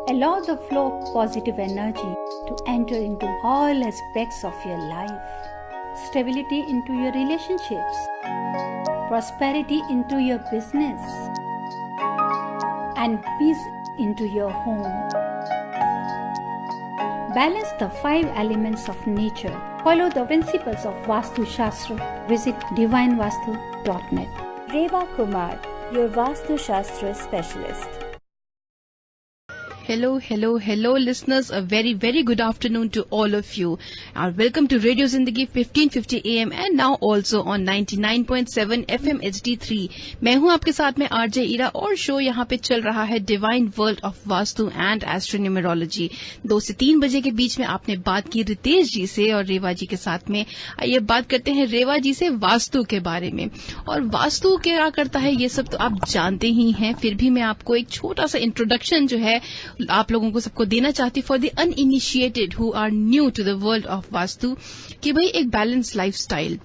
Allow the flow of positive energy to enter into all aspects of your life. Stability into your relationships. Prosperity into your business. And peace into your home. Balance the 5 elements of nature. Follow the principles of Vastu Shastra. Visit divinevastu.net. Reva Kumar, your Vastu Shastra specialist. Hello, listeners. A very good afternoon to all of you. Welcome to Radio Zindagi 1550 AM and now also on 99.7 FM HD3. मैं हूं आपके साथ में RJ Ira और show यहाँ पे चल रहा है divine world of Vastu and astronumerology. 2 से 3 बजे के बीच में आपने बात की रितेश जी से और रेवा जी के साथ में। आइए बात करते हैं रेवा जी से वास्तु के बारे में। और वास्तु क्या करता है ये सब तो आप जानते ही हैं, फिर भी मैं आपको एक छोटा सा इंट्रोडक्शन जो है आप लोगों को सबको देना चाहती for the uninitiated who are new to the world of Vastu कि भाई एक बैलेंस लाइफस्टाइल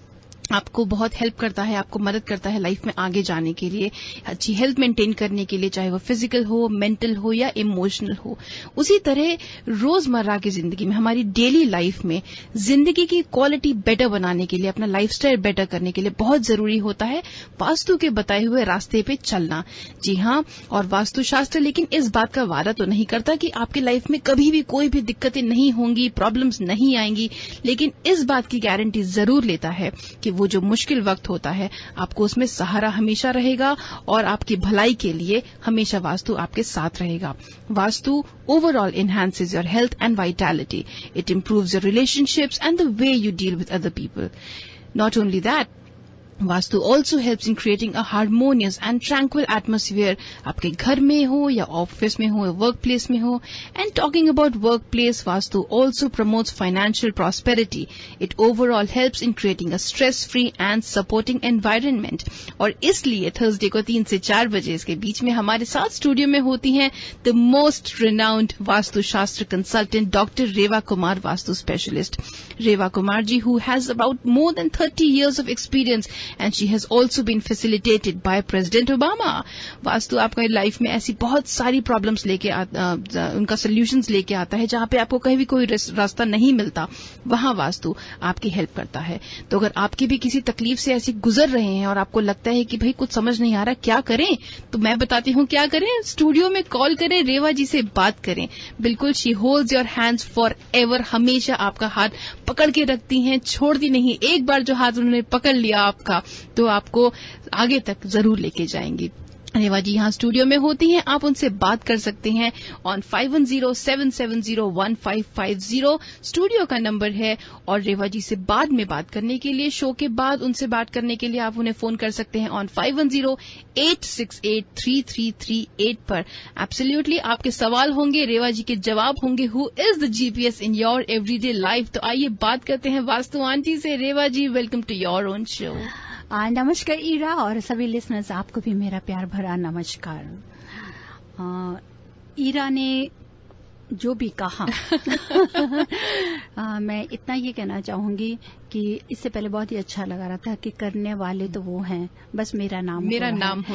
आपको बहुत हेल्प करता है, आपको मदद करता है लाइफ में आगे जाने के लिए, अच्छी हेल्थ मेंटेन करने के लिए, चाहे वो फिजिकल हो, मेंटल हो या इमोशनल हो। उसी तरह रोजमर्रा की जिंदगी में, हमारी डेली लाइफ में जिंदगी की क्वालिटी बेटर बनाने के लिए, अपना लाइफस्टाइल बेटर करने के लिए बहुत जरूरी होता है वास्तु के बताए हुए रास्ते पे चलना। जी हाँ, और वास्तुशास्त्र लेकिन इस बात का वादा तो नहीं करता कि आपकी लाइफ में कभी भी कोई भी दिक्कतें नहीं होंगी, प्रॉब्लम्स नहीं आएंगी, लेकिन इस बात की गारंटी जरूर लेता है कि वो जो मुश्किल वक्त होता है आपको उसमें सहारा हमेशा रहेगा और आपकी भलाई के लिए हमेशा वास्तु आपके साथ रहेगा। Vastu overall enhances your health and vitality. It improves your relationships and the way you deal with other people. Not only that, vastu also helps in creating a harmonious and tranquil atmosphere, आपके घर में हो या ऑफिस में हो या work place में हो। And talking about work place, vastu also promotes financial prosperity. It overall helps in creating a stress free and supporting environment. और इसलिए थर्सडे को 3 से 4 बजे इसके बीच में हमारे साथ स्टूडियो में होती हैं the most renowned vastushastra consultant doctor Reva Kumar, vastu specialist. Reva Kumar ji who has about more than 30 years of experience and she has also been facilitated by President Obama. Vastu आपका लाइफ में ऐसी बहुत सारी प्रॉब्लम्स लेके उनका सोल्यूशंस लेके आता है, जहां पे आपको कहीं भी कोई रास्ता नहीं मिलता, वहां वास्तु आपकी हेल्प करता है। तो अगर आपकी भी किसी तकलीफ से ऐसे गुजर रहे हैं और आपको लगता है कि भाई कुछ समझ नहीं आ रहा क्या करें, तो मैं बताती हूँ क्या करें। स्टूडियो में कॉल करें, रेवा जी से बात करें। बिल्कुल, she holds your hands for ever, हमेशा आपका हाथ पकड़ के रखती हैं, छोड़ती नहीं। एक बार जो हाथ उन्होंने पकड़ लिया आपका तो आपको आगे तक जरूर लेके जाएंगी। रेवा जी यहाँ स्टूडियो में होती हैं, आप उनसे बात कर सकते हैं ऑन 5107701550 स्टूडियो का नंबर है। और रेवा जी से बाद में बात करने के लिए, शो के बाद उनसे बात करने के लिए आप उन्हें फोन कर सकते हैं ऑन 5108683338 पर। एब्सोल्युटली आपके सवाल होंगे, रेवा जी के जवाब होंगे। Who is the GPS in your everyday life? तो आइए बात करते हैं वास्तु आंटी से। Reva ji, welcome to your own show. नमस्कार ईरा और सभी लिसनर्स, आपको भी मेरा प्यार भरा नमस्कार। ईरा ने जो भी कहा मैं इतना ये कहना चाहूंगी कि इससे पहले बहुत ही अच्छा लगा रहा था कि करने वाले तो वो हैं, बस मेरा नाम हो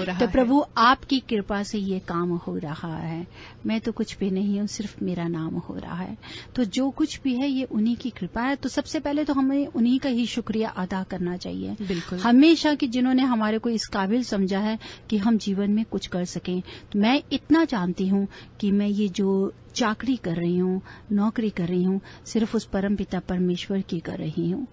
रहा है। तो प्रभु आपकी कृपा से ये काम हो रहा है। मैं तो कुछ भी नहीं हूँ, सिर्फ मेरा नाम हो रहा है। तो जो कुछ भी है ये उन्हीं की कृपा है। तो सबसे पहले तो हमें उन्हीं का ही शुक्रिया अदा करना चाहिए, बिल्कुल हमेशा, कि जिन्होंने हमारे को इस काबिल समझा है कि हम जीवन में कुछ कर सकें। तो मैं इतना जानती हूँ कि मैं ये जो चाकरी कर रही हूँ, नौकरी कर रही हूँ, सिर्फ उस परमपिता परमेश्वर की कर रही हूँ,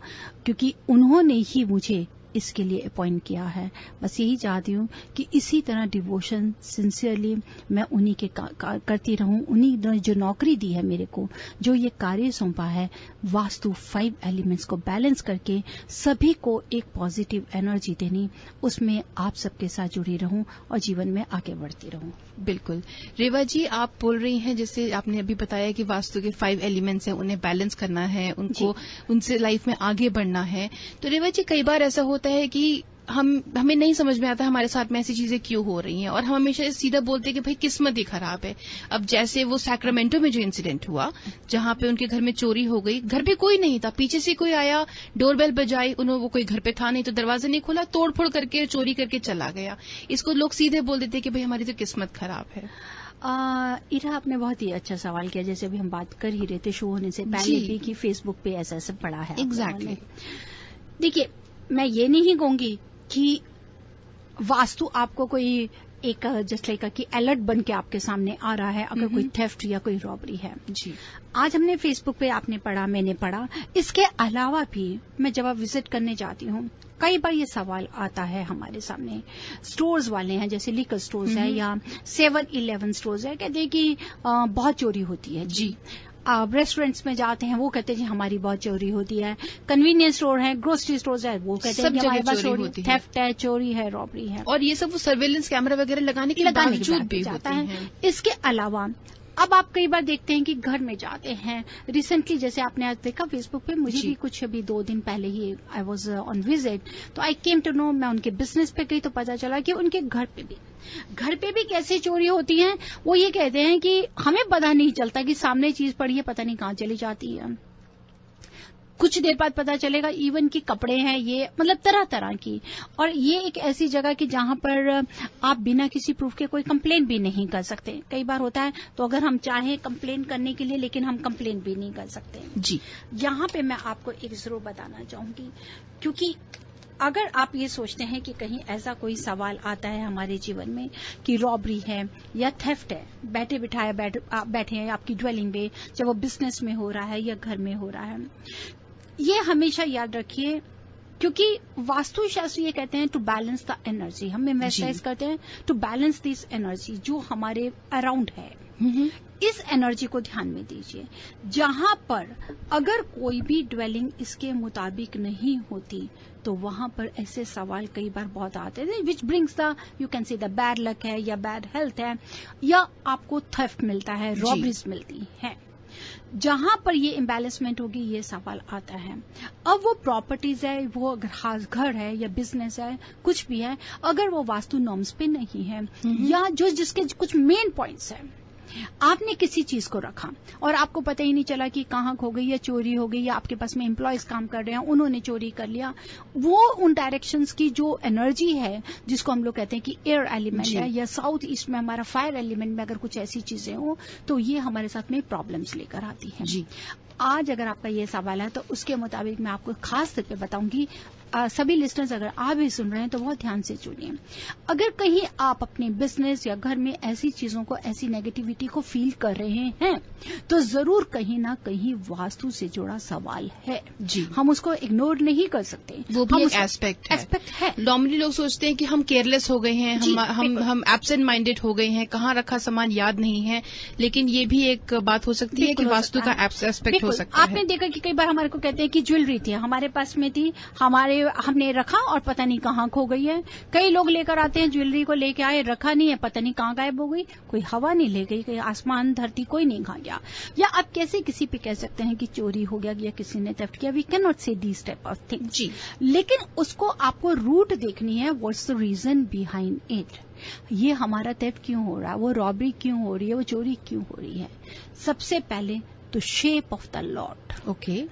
क्योंकि उन्होंने ही मुझे इसके लिए अपॉइंट किया है। बस यही चाहती हूँ कि इसी तरह डिवोशन सिंसियरली मैं उन्हीं के करती रहूं। उन्हीं ने जो नौकरी दी है मेरे को, जो ये कार्य सौंपा है, वास्तु 5 एलिमेंट्स को बैलेंस करके सभी को एक पॉजिटिव एनर्जी देनी, उसमें आप सबके साथ जुड़ी रहूं और जीवन में आगे बढ़ती रहूं। बिल्कुल रेवा जी, आप बोल रही हैं, जैसे आपने अभी बताया कि वास्तु के 5 एलिमेंट्स हैं, उन्हें बैलेंस करना है, उनको उनसे लाइफ में आगे बढ़ना है। तो रेवा जी, कई बार ऐसा होता है कि हमें नहीं समझ में आता हमारे साथ में ऐसी चीजें क्यों हो रही हैं, और हम हमेशा सीधा बोलते हैं कि भाई किस्मत ही खराब है। अब जैसे वो सैक्रामेंटो में जो इंसिडेंट हुआ, जहां पे उनके घर में चोरी हो गई, घर पे कोई नहीं था, पीछे से कोई आया, डोरबेल बजाई, वो कोई घर पे था नहीं तो दरवाजा नहीं खोला, तोड़फोड़ करके चोरी करके चला गया। इसको लोग सीधे बोल देते हैं कि भाई हमारी तो किस्मत खराब है। इरा, आपने बहुत ही अच्छा सवाल किया। जैसे अभी हम बात कर ही रहे थे शो होने से पहले भी कि फेसबुक पे ऐसा सब पड़ा है। एग्जैक्टली। देखिए, मैं ये नहीं कहूंगी कि वास्तु आपको कोई एक जस्ट लाइक कि अलर्ट बन के आपके सामने आ रहा है अगर कोई थेफ्ट या कोई रॉबरी है। जी, आज हमने फेसबुक पे, आपने पढ़ा, मैंने पढ़ा, इसके अलावा भी मैं जब आप विजिट करने जाती हूँ कई बार ये सवाल आता है हमारे सामने। स्टोर्स वाले हैं, जैसे लिकर स्टोर्स है या 7-Eleven स्टोर्स है, कहते हैं कि बहुत चोरी होती है। जी, आप रेस्टोरेंट्स में जाते हैं, वो कहते हैं जी हमारी बहुत चोरी होती है। कन्वीनियंस स्टोर है, ग्रोसरी स्टोर है, वो कहते हैं कि हमारे पास चोरी होती है, थेफ्ट है, चोरी है, रॉबरी है। और ये सब वो सर्वेलेंस कैमरा वगैरह लगाने के बावजूद भी होता है। इसके अलावा अब आप कई बार देखते हैं कि घर में जाते हैं। रिसेंटली जैसे आपने आज देखा फेसबुक पे, मुझे भी कुछ अभी 2 दिन पहले ही आई वॉज ऑन विजिट, तो आई केम टू नो, मैं उनके बिजनेस पे गई तो पता चला कि उनके घर पे भी कैसे चोरी होती है। वो ये कहते हैं कि हमें पता नहीं चलता कि सामने चीज पड़ी है, पता नहीं कहाँ चली जाती है। कुछ देर बाद पता चलेगा इवन की कपड़े हैं, ये मतलब तरह तरह की। और ये एक ऐसी जगह की जहां पर आप बिना किसी प्रूफ के कोई कंप्लेन भी नहीं कर सकते। कई बार होता है तो अगर हम चाहें कंप्लेन करने के लिए, लेकिन हम कंप्लेन भी नहीं कर सकते। जी, यहां पे मैं आपको एक जरूर बताना चाहूंगी, क्योंकि अगर आप ये सोचते हैं कि कहीं ऐसा कोई सवाल आता है हमारे जीवन में कि रॉबरी है या थेफ्ट है, बैठे बिठाए बैठे हैं आपकी ड्वेलिंग में, चाहे वो बिजनेस में हो रहा है या घर में हो रहा है, ये हमेशा याद रखिए, क्योंकि वास्तुशास्त्र ये कहते हैं टू बैलेंस द एनर्जी। हम इन्वेस्टाइज करते हैं टू बैलेंस दिस एनर्जी जो हमारे अराउंड है। इस एनर्जी को ध्यान में दीजिए। जहां पर अगर कोई भी ड्वेलिंग इसके मुताबिक नहीं होती तो वहां पर ऐसे सवाल कई बार बहुत आते हैं, which brings the, you can say the bad luck है या बैड हेल्थ है या आपको थेफ्ट मिलता है, रॉबरीज मिलती है। जहां पर ये इम्बैलेंसमेंट होगी ये सवाल आता है। अब वो प्रॉपर्टीज है, वो अगर घर है या बिजनेस है, कुछ भी है, अगर वो वास्तु नॉर्म्स पे नहीं है या जो जिसके कुछ मेन पॉइंट्स है, आपने किसी चीज को रखा और आपको पता ही नहीं चला कि कहाँ खो गई या चोरी हो गई, या आपके पास में एम्प्लॉयज काम कर रहे हैं उन्होंने चोरी कर लिया, वो उन डायरेक्शंस की जो एनर्जी है जिसको हम लोग कहते हैं कि एयर एलिमेंट है, या साउथ ईस्ट में हमारा फायर एलिमेंट में अगर कुछ ऐसी चीजें हो तो ये हमारे साथ में प्रॉब्लम्स लेकर आती है। जी, आज अगर आपका ये सवाल है तो उसके मुताबिक मैं आपको खास तौर पे बताऊंगी। सभी लिस्टनर्स अगर आप भी सुन रहे हैं तो बहुत ध्यान से सुनिए। अगर कहीं आप अपने बिजनेस या घर में ऐसी चीजों को, ऐसी नेगेटिविटी को फील कर रहे हैं तो जरूर कहीं ना कहीं वास्तु से जुड़ा सवाल है। जी, हम उसको इग्नोर नहीं कर सकते, वो भी एक एस्पेक्ट है। नॉर्मली लोग सोचते हैं कि हम केयरलेस हो गए हैं, हम एब्सेंट माइंडेड हो गए हैं, कहाँ रखा सामान याद नहीं है, लेकिन ये भी एक बात हो सकती है कि वास्तु का एस्पेक्ट हो सकता है। आपने देखा कि कई बार हमारे को कहते हैं कि ज्वेलरी थी, हमारे पास में थी, हमने रखा और पता नहीं कहाँ खो गई है। कई लोग लेकर आते हैं, ज्वेलरी को लेके आए, रखा नहीं है, पता नहीं कहाँ गायब हो गई, कोई हवा नहीं ले गई, कोई आसमान धरती कोई नहीं खा गया। या आप कैसे किसी पे कह सकते हैं कि चोरी हो गया या किसी ने थेफ्ट किया, we can not say these type of thing. जी, लेकिन उसको आपको रूट देखनी है, what's the reason behind it. ये हमारा थेफ्ट क्यों हो रहा है, वो रॉबरी क्यों हो रही है, वो चोरी क्यों हो रही है। सबसे पहले तो shape of the lot. Okay,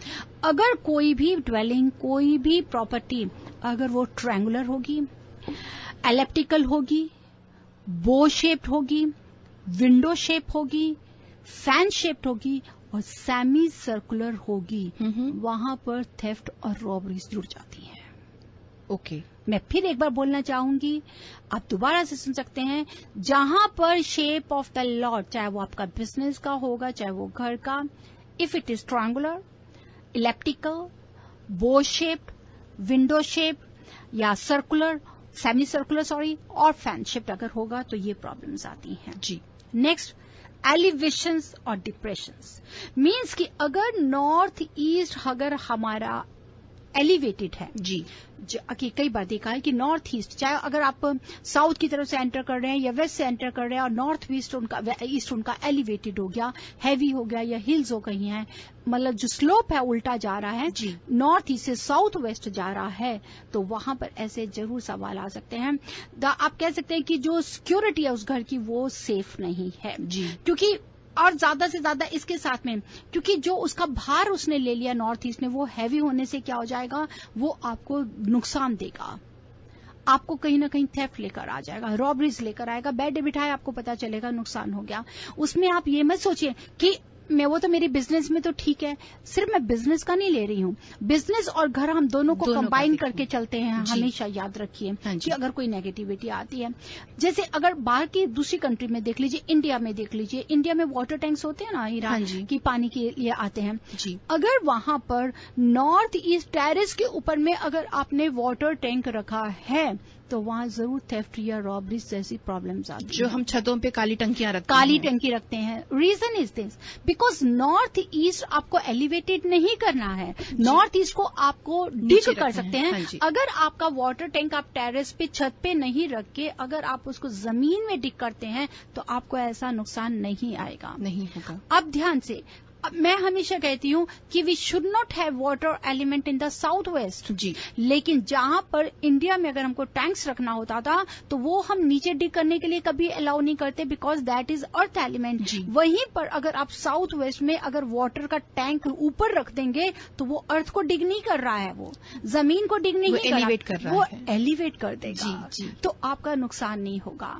अगर कोई भी ड्वेलिंग, कोई भी प्रॉपर्टी अगर वो ट्रायंगुलर होगी, एलिप्टिकल होगी, बो शेप्ड होगी, विंडो शेप होगी, फैन शेप्ड होगी और सेमी सर्कुलर होगी, वहां पर थेफ्ट और रॉबरीज जुड़ जाती है। ओके, मैं फिर एक बार बोलना चाहूंगी, आप दोबारा से सुन सकते हैं। जहां पर शेप ऑफ द लॉट, चाहे वो आपका बिजनेस का होगा, चाहे वो घर का, if it is triangular, elliptical, बो शेप्ड, विंडो शेप या सर्कुलर, सेमी सर्कुलर सॉरी, और फैन शेप्ड अगर होगा तो ये प्रॉब्लम्स आती हैं। जी, नेक्स्ट, एलिवेशंस और डिप्रेशंस। मीन्स कि अगर नॉर्थ ईस्ट अगर हमारा एलिवेटेड है, जी, कई बार देखा है कि नॉर्थ ईस्ट, चाहे अगर आप साउथ की तरफ से एंटर कर रहे हैं या वेस्ट से एंटर कर रहे हैं और नॉर्थ ईस्ट उनका एलिवेटेड हो गया, हैवी हो गया या हिल्स हो गई हैं, मतलब जो स्लोप है उल्टा जा रहा है, जी, नॉर्थ ईस्ट से साउथ वेस्ट जा रहा है, तो वहां पर ऐसे जरूर सवाल आ सकते हैं। आप कह सकते हैं कि जो सिक्योरिटी है उस घर की वो सेफ नहीं है। जी, क्योंकि और ज्यादा से ज्यादा इसके साथ में, क्योंकि जो उसका भार उसने ले लिया नॉर्थ ईस्ट ने, वो हैवी होने से क्या हो जाएगा, वो आपको नुकसान देगा। आपको कहीं ना कहीं थेफ्ट लेकर आ जाएगा, रॉबरीज लेकर आएगा, बैड डेबिट है, आपको पता चलेगा नुकसान हो गया। उसमें आप ये मत सोचिए कि वो तो मेरी बिजनेस में तो ठीक है, सिर्फ मैं बिजनेस का नहीं ले रही हूँ, बिजनेस और घर हम दोनों को कंबाइन करके चलते हैं। हमेशा याद रखिए कि अगर कोई नेगेटिविटी आती है, जैसे अगर बाहर की दूसरी कंट्री में देख लीजिए, इंडिया में देख लीजिए, इंडिया में वाटर टैंक्स होते हैं ना ईरान की पानी के लिए आते हैं, अगर वहां पर नॉर्थ ईस्ट टेरेस के ऊपर में अगर आपने वाटर टैंक रखा है तो वहां जरूर थेफ्ट या रॉबरीज जैसी प्रॉब्लम्स आती हैं। जो हम छतों पे काली टंकियां रखते हैं, काली टंकी रखते हैं। Reason is this because north east आपको एलिवेटेड नहीं करना है, नॉर्थ ईस्ट को आपको डिग कर सकते हैं। अगर आपका वाटर टैंक आप टेरेस पे छत पे नहीं रख के अगर आप उसको जमीन में डिग करते हैं तो आपको ऐसा नुकसान नहीं आएगा, नहीं होगा। अब ध्यान से, मैं हमेशा कहती हूँ कि we should not have water element in the south west जी, लेकिन जहां पर इंडिया में अगर हमको टैंक्स रखना होता था तो वो हम नीचे डिग करने के लिए कभी अलाउ नहीं करते because that is earth element. वहीं पर अगर आप साउथ वेस्ट में अगर वाटर का टैंक ऊपर रख देंगे तो वो अर्थ को डिग नहीं कर रहा है, वो जमीन को डिग नहीं कर रहा है, वो एलिवेट कर देगा जी। तो आपका नुकसान नहीं होगा।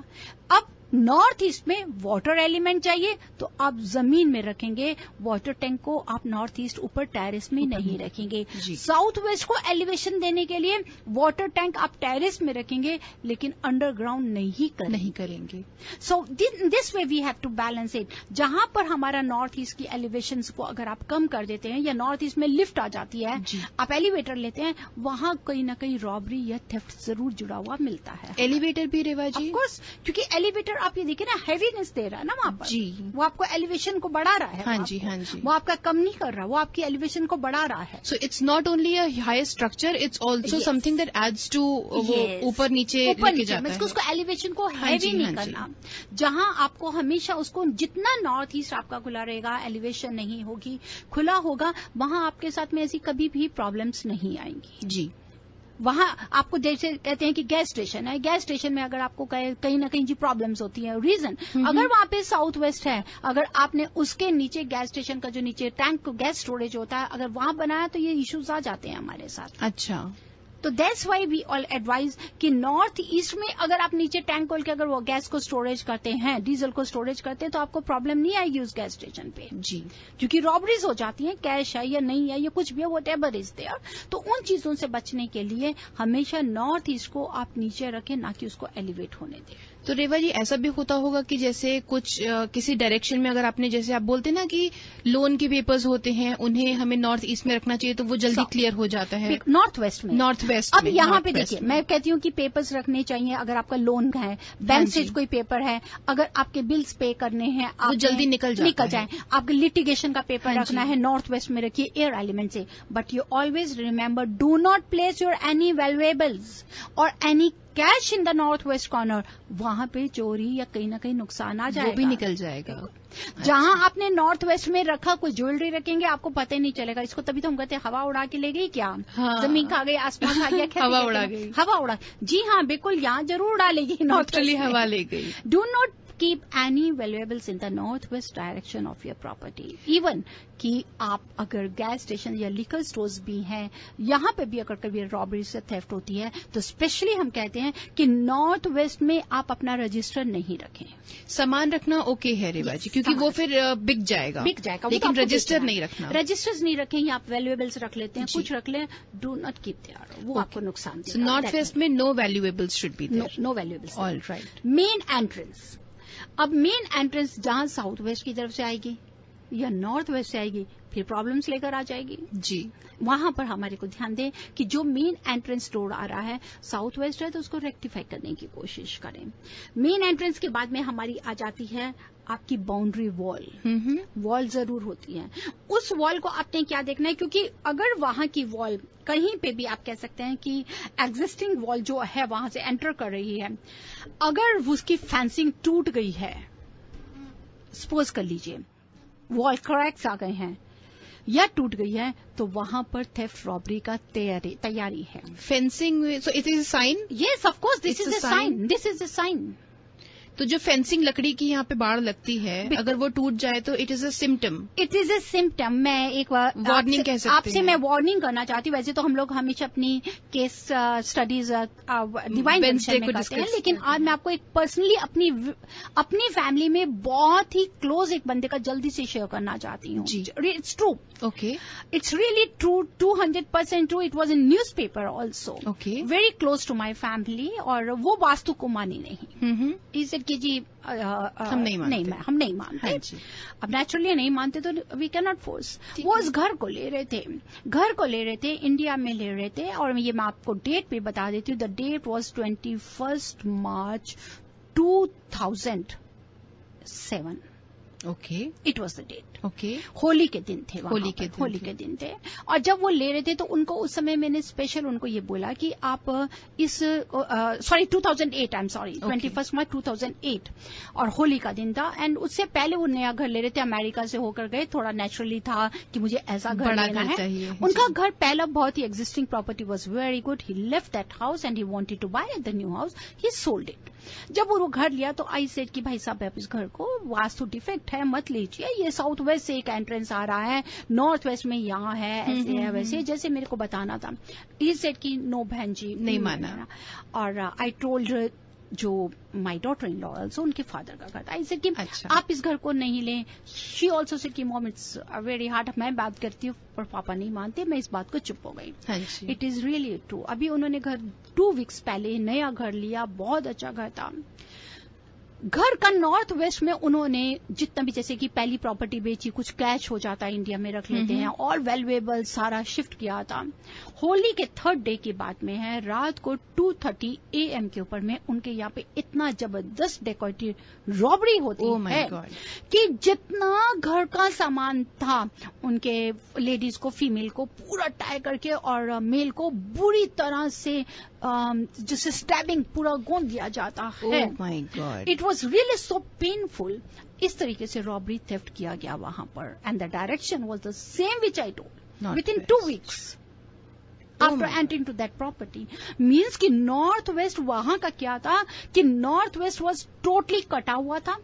अब नॉर्थ ईस्ट में वाटर एलिमेंट चाहिए तो आप जमीन में रखेंगे, वाटर टैंक को आप नॉर्थ ईस्ट ऊपर टेरेस में नहीं रखेंगे। साउथ वेस्ट को एलिवेशन देने के लिए वाटर टैंक आप टेरेस में रखेंगे लेकिन अंडरग्राउंड नहीं करेंगे। So this way we have to balance it. जहां पर हमारा नॉर्थ ईस्ट की एलिवेशन को अगर आप कम कर देते हैं या नॉर्थ ईस्ट में लिफ्ट आ जाती है, आप एलिवेटर लेते हैं, वहां कहीं ना कहीं रॉबरी या थेफ्ट जरूर जुड़ा हुआ मिलता है। एलिवेटर भी रेवा जी, ऑफकोर्स, क्योंकि एलिवेटर आप ये देखिए ना हैवीनेस दे रहा है ना वहां पर जी, वो आपको एलिवेशन को बढ़ा रहा है। हाँ जी, वो आपका कम नहीं कर रहा, वो आपकी एलिवेशन को बढ़ा रहा है। So it's not only a high structure, it's also something that adds to ऊपर नीचे लेके जाता है। उसको एलिवेशन को हैवी नहीं करना। जहां आपको हमेशा उसको जितना नॉर्थ ईस्ट आपका खुला रहेगा, एलिवेशन नहीं होगी, खुला होगा, वहां आपके साथ में ऐसी कभी भी प्रॉब्लम्स नहीं आएंगी जी। वहां आपको जैसे कहते हैं कि गैस स्टेशन है, गैस स्टेशन में अगर आपको कहीं ना कहीं जी प्रॉब्लम्स होती है, रीजन अगर वहां पे साउथ वेस्ट है, अगर आपने उसके नीचे गैस स्टेशन का जो नीचे टैंक गैस स्टोरेज होता है अगर वहां बनाया तो ये इश्यूज आ जाते हैं हमारे साथ। अच्छा, तो that's why we all advise कि नॉर्थ ईस्ट में अगर आप नीचे टैंक खोल के अगर वो गैस को स्टोरेज करते हैं, डीजल को स्टोरेज करते हैं, तो आपको प्रॉब्लम नहीं आएगी उस गैस स्टेशन पे जी, क्योंकि रॉबरीज हो जाती हैं, कैश है या नहीं है या कुछ भी है, व्हाटएवर इज देयर। तो उन चीजों से बचने के लिए हमेशा नॉर्थ ईस्ट को आप नीचे रखें, ना कि उसको एलिवेट होने दें। तो रेवा जी, ऐसा भी होता होगा कि जैसे कुछ किसी डायरेक्शन में अगर आपने, जैसे आप बोलते ना कि लोन के पेपर्स होते हैं, उन्हें हमें नॉर्थ ईस्ट में रखना चाहिए तो वो जल्दी क्लियर हो जाता है। नॉर्थ वेस्ट में, अब यहाँ पे देखिए, मैं कहती हूँ कि पेपर्स रखने चाहिए। अगर आपका लोन है, बैंक से कोई पेपर है, अगर आपके बिल्स पे करने हैं, आप जल्दी निकल जाए। आपके लिटिगेशन का पेपर रखना है, नॉर्थ वेस्ट में रखिए एयर एलिमेंट से। But you always remember, do not place your any valuables और any cash in the north west corner. वहां पे चोरी या कहीं ना कहीं नुकसान आ जाएगा, वो भी निकल जाएगा। जहां आपने नॉर्थ वेस्ट में रखा, कोई ज्वेलरी रखेंगे, आपको पता ही नहीं चलेगा। इसको तभी तो हम कहते हैं हवा उड़ा के ले गई क्या, जमीन खा गई, आसमान खा गया, हवा उड़ा गई, हवा उड़ा। जी हाँ, बिल्कुल, यहाँ जरूर उड़ा लेगी, नॉर्थ हवा ले गई। Do not keep any valuables in the northwest direction of your property. Even कि आप अगर गैस स्टेशन या लिकर स्टोर्स भी हैं, यहाँ पे भी अगर कभी रॉबरी से थेफ्ट होती है तो स्पेशली हम कहते हैं कि नॉर्थ वेस्ट में आप अपना रजिस्टर नहीं रखें। सामान रखना ओके है रेवा जी, क्योंकि वो फिर बिक जाएगा, लेकिन रजिस्टर नहीं रखना। रजिस्टर्स नहीं रखें, या आप वैल्यूएबल्स रख लेते हैं, कुछ रख लें, डू नॉट कीप देयर, वो आपको नुकसान देगा। नॉर्थ वेस्ट में no valuables should be there, no valuables. All right. Main entrance, अब मेन एंट्रेंस जहां साउथ वेस्ट की तरफ से आएगी या नॉर्थ वेस्ट से आएगी, फिर प्रॉब्लम्स लेकर आ जाएगी जी। वहां पर हमारे को ध्यान दें कि जो मेन एंट्रेंस रोड आ रहा है साउथ वेस्ट है तो उसको रेक्टिफाई करने की कोशिश करें। मेन एंट्रेंस के बाद में हमारी आ जाती है आपकी बाउंड्री वॉल। वॉल जरूर होती है, उस वॉल को आपने क्या देखना है, क्योंकि अगर वहां की वॉल कहीं पे भी आप कह सकते हैं कि एग्जिस्टिंग वॉल जो है वहां से एंटर कर रही है, अगर उसकी फेंसिंग टूट गई है, सपोज कर लीजिए वॉल क्रैक्स आ गए हैं या टूट गई है, तो वहां पर थेफ्ट रॉबरी का तैयारी है। Fencing, so it is a sign. Yes, of course, this is a sign, this is a sign. तो जो फेंसिंग लकड़ी की यहाँ पे बाड़ लगती है, अगर वो टूट जाए तो it is a symptom. It is a symptom. मैं एक बार वार्निंग कह सकते हैं। आपसे मैं वार्निंग करना चाहती हूँ। वैसे तो हम लोग हमेशा अपनी केस स्टडीज डिवाइन वेंचर में करते हैं, लेकिन आज मैं आपको एक पर्सनली अपनी फैमिली में बहुत ही क्लोज एक बंदे का जल्दी से शेयर करना चाहती हूँ। It's true. Okay, it's really true, 200% true. It was in newspaper also. Okay, very close to my family. और वो वास्तु को मानी नहीं। इसे कि जी हम नहीं मानते। हम नहीं मानते। अब नेचुरली नहीं मानते तो वी कैन नॉट फोर्स। वो इस घर को ले रहे थे, इंडिया में ले रहे थे। और ये मैं आपको डेट पे बता देती हूँ। The date was 21 March 2007। Okay, it was the date. Okay, Holi के दिन थे, होली के दिन थे। और जब वो ले रहे थे तो उनको उस समय मैंने स्पेशल उनको ये बोला कि आप इस 2008, आई एम सॉरी, 21 मार्च 2008, और होली का दिन था। एंड उससे पहले वो नया घर ले रहे थे, अमेरिका से होकर गए। थोड़ा नेचुरली था कि मुझे ऐसा घर लेना है। उनका घर पहला बहुत ही existing property was very good. He left that house and he wanted to buy the new house. He sold it. जब वो घर लिया तो आई सेड कि भाई साहब, आप इस घर को वास्तु डिफेक्ट है, मत लीजिए। ये साउथ वेस्ट से एक एंट्रेंस आ रहा है, नॉर्थ वेस्ट में यहाँ है, ऐसे है वैसे, जैसे मेरे को बताना था। ही सेड कि नो बहन जी, नहीं माना। और आई टोल्ड जो my daughter in law also, उनके फादर का घर था। आई सेड कि आप इस घर को नहीं लें। शी ऑल्सो सेड कि मॉम इट्स वेरी हार्ड। मैं बात करती हूँ पर पापा नहीं मानते। मैं इस बात को चुप हो गई। It is really true. अभी उन्होंने घर 2 वीक्स पहले नया घर लिया, बहुत अच्छा घर था। घर का नॉर्थ वेस्ट में उन्होंने जितना भी, जैसे कि पहली प्रॉपर्टी बेची, कुछ कैश हो जाता है, इंडिया में रख लेते हैं, ऑल वैल्यूएबल सारा शिफ्ट किया था। होली के 3rd डे की बात में है, रात को 2:30 AM के ऊपर में उनके यहाँ पे इतना जबरदस्त डेकोरेटिव रॉबरी होती है कि जितना घर का सामान था उनके लेडीज को, फीमेल को पूरा टाई करके और मेल को बुरी तरह से जिसे स्टैबिंग पूरा गोंद दिया जाता है। Oh my God. It was really so painful. इस तरीके से रॉबरी थेफ्ट किया गया वहां पर। And the direction was the same which I told within 2 weeks after entering to that property. Means कि नॉर्थ वेस्ट वहां का क्या था कि नॉर्थ वेस्ट वॉज टोटली कटा हुआ था,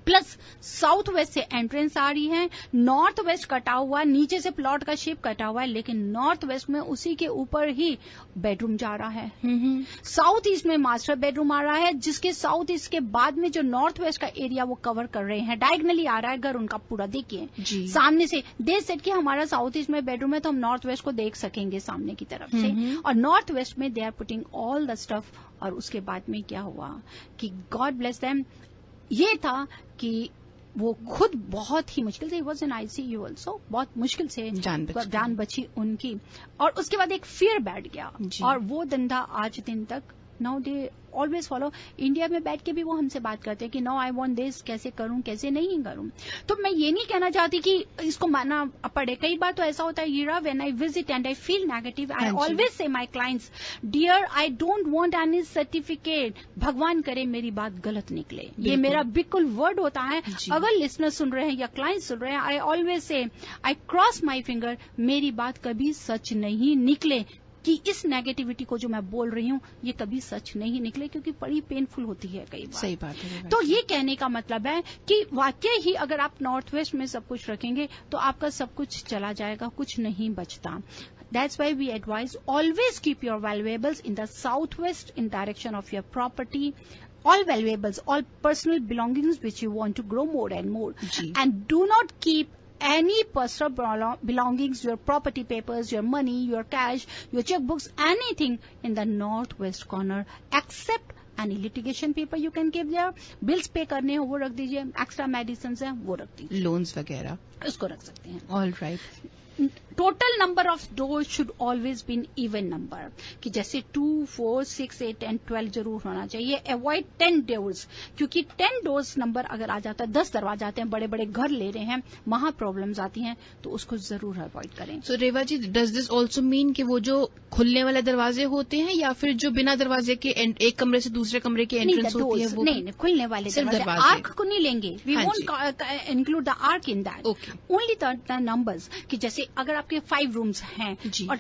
प्लस साउथ वेस्ट से एंट्रेंस आ रही है, नॉर्थ वेस्ट कटा हुआ, नीचे से प्लॉट का शेप कटा हुआ है, लेकिन नॉर्थ वेस्ट में उसी के ऊपर ही बेडरूम जा रहा है। साउथ ईस्ट में मास्टर बेडरूम आ रहा है, जिसके साउथ ईस्ट के बाद में जो नॉर्थ वेस्ट का एरिया वो कवर कर रहे हैं। डायगनली आ रहा है घर उनका पूरा, देखिए सामने से। दे सेड कि हमारा साउथ ईस्ट में बेडरूम है तो हम नॉर्थ वेस्ट को देख सकेंगे सामने की तरफ से, और नॉर्थ वेस्ट में they are putting all the stuff. और उसके बाद में क्या हुआ कि गॉड ब्लेस देम, ये था कि वो खुद बहुत ही मुश्किल से, वॉज इन ICU ऑल्सो, बहुत मुश्किल से जान बची उनकी। और उसके बाद एक फियर बैठ गया, और वो धंधा आज दिन तक now they always follow. India में बैठ के भी वो हमसे बात करते हैं कि नाउ आई वांट दिस, कैसे करूं कैसे नहीं करूं। तो मैं ये नहीं कहना चाहती कि इसको मानना पड़े। कई बार तो ऐसा होता है, Heera, when I visit and I feel negative, I always say my clients, dear I don't want any certificate, भगवान करे मेरी बात गलत निकले। ये मेरा बिल्कुल वर्ड होता है। अगर लिसनर सुन रहे हैं या क्लाइंट सुन रहे हैं, आई ऑलवेज से, आई क्रॉस माई फिंगर, मेरी बात कभी सच नहीं निकले कि इस नेगेटिविटी को जो मैं बोल रही हूं ये कभी सच नहीं निकले, क्योंकि बड़ी पेनफुल होती है कई बार। सही बात है। तो ये कहने का मतलब है कि वाकई ही अगर आप नॉर्थ वेस्ट में सब कुछ रखेंगे तो आपका सब कुछ चला जाएगा, कुछ नहीं बचता। That's why we advise always keep your valuables in the southwest in direction of your property. All valuables, all personal belongings which you want to grow more and more. And do not keep any personal belongings, your property papers, your money, your cash, your checkbooks, anything in the northwest corner except any litigation paper you can keep there. Bills pay करने हो वो रख दीजिए, extra medicines हैं वो रख दीजिए, loans वगैरह उसको रख सकते हैं। All right. Total number of doors should always be in even number, कि जैसे 2, 4, 6, 8 एंड 12 जरूर होना चाहिए। अवॉइड 10 डोर्स, क्योंकि 10 डोर्स नंबर अगर आ जाता है, 10 दरवाजे आते हैं, बड़े बड़े घर ले रहे हैं, वहां प्रॉब्लम्स आती हैं, तो उसको जरूर अवॉइड करें। सो रेवा जी, डज दिस ऑल्सो मीन कि वो जो खुलने वाले दरवाजे होते हैं या फिर जो बिना दरवाजे के एक कमरे से दूसरे कमरे की एंट्रेंस होती है वो? नहीं, खुलने वाले दरवाजे। आर्क को नहीं लेंगे, we won't include the arc in that, only the numbers. कि जैसे अगर आप आपके 5 रूम्स हैं और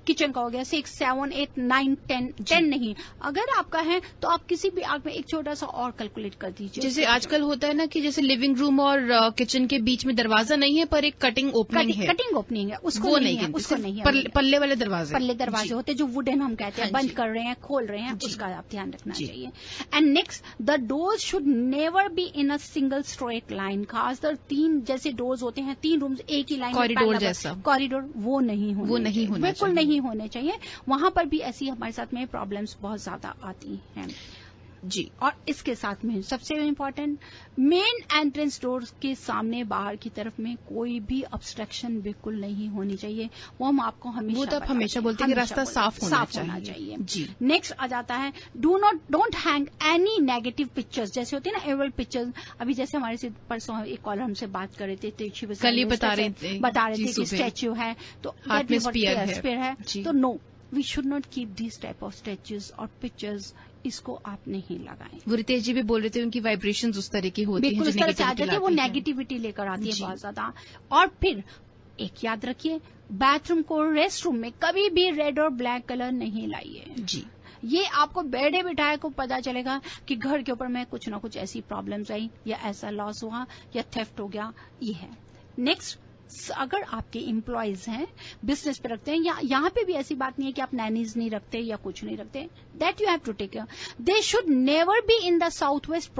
किचन का हो गया 6, 7, 8, 9, 10 नहीं, अगर आपका है तो आप किसी भी आग में एक छोटा सा और कैलकुलेट कर दीजिए। जैसे आजकल होता है ना कि जैसे लिविंग रूम और किचन के बीच में दरवाजा नहीं है पर एक कटिंग ओपनिंग है, उसको नहीं है, उसको नहीं है। पल्ले वाले दरवाजे होते हैं जो वुडन हम कहते हैं, बंद कर रहे हैं, खोल रहे हैं, उसका आप ध्यान रखना चाहिए। And next, the doors should never be in a single straight line. खासकर 3 जैसे डोर्स होते हैं, 3 रूम्स एक ही लाइन, कॉरिडोर जैसा कॉरिडोर, वो नहीं होना बिल्कुल नहीं होने चाहिए। वहां पर भी ऐसी हमारे साथ में प्रॉब्लम्स बहुत ज्यादा आती हैं जी। और इसके साथ में सबसे इम्पोर्टेंट, मेन एंट्रेंस डोर के सामने बाहर की तरफ में कोई भी ऑब्स्ट्रक्शन बिल्कुल नहीं होनी चाहिए। वो हम आपको हमेशा, वो तो आप हमेशा बोलते हैं कि रास्ता साफ होना चाहिए जी। नेक्स्ट आ जाता है, don't hang any negative pictures, जैसे होते हैं ना एवल पिक्चर्स। अभी जैसे हमारे से परसों एक कॉलर हमसे बात कर रहे थे, कल ही बता रहे थे कि स्टैच्यू है तो हाथ में स्पीयर है, तो no, we should not keep this type of statues और पिक्चर्स, इसको आप नहीं लगाएं। वो रितेश जी भी बोल रहे थे उनकी वाइब्रेशंस उस तरह की होती हैं, उस तरह से आ जाती है, वो नेगेटिविटी लेकर आती है बहुत ज्यादा। और फिर एक याद रखिए, बाथरूम को, रेस्ट रूम में कभी भी रेड और ब्लैक कलर नहीं लाइए जी। ये आपको बैठे बिठाए को पता चलेगा कि घर के ऊपर में कुछ ना कुछ ऐसी प्रॉब्लम्स आई, या ऐसा लॉस हुआ, या थेफ्ट हो गया, ये है। नेक्स्ट, अगर आपके एम्प्लॉयज हैं, बिजनेस पे रखते हैं, या यहाँ पे भी ऐसी बात नहीं है कि आप नैनीज नहीं रखते या कुछ नहीं रखते, that you have to take care. They should never be in the south west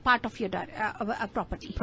part of your property.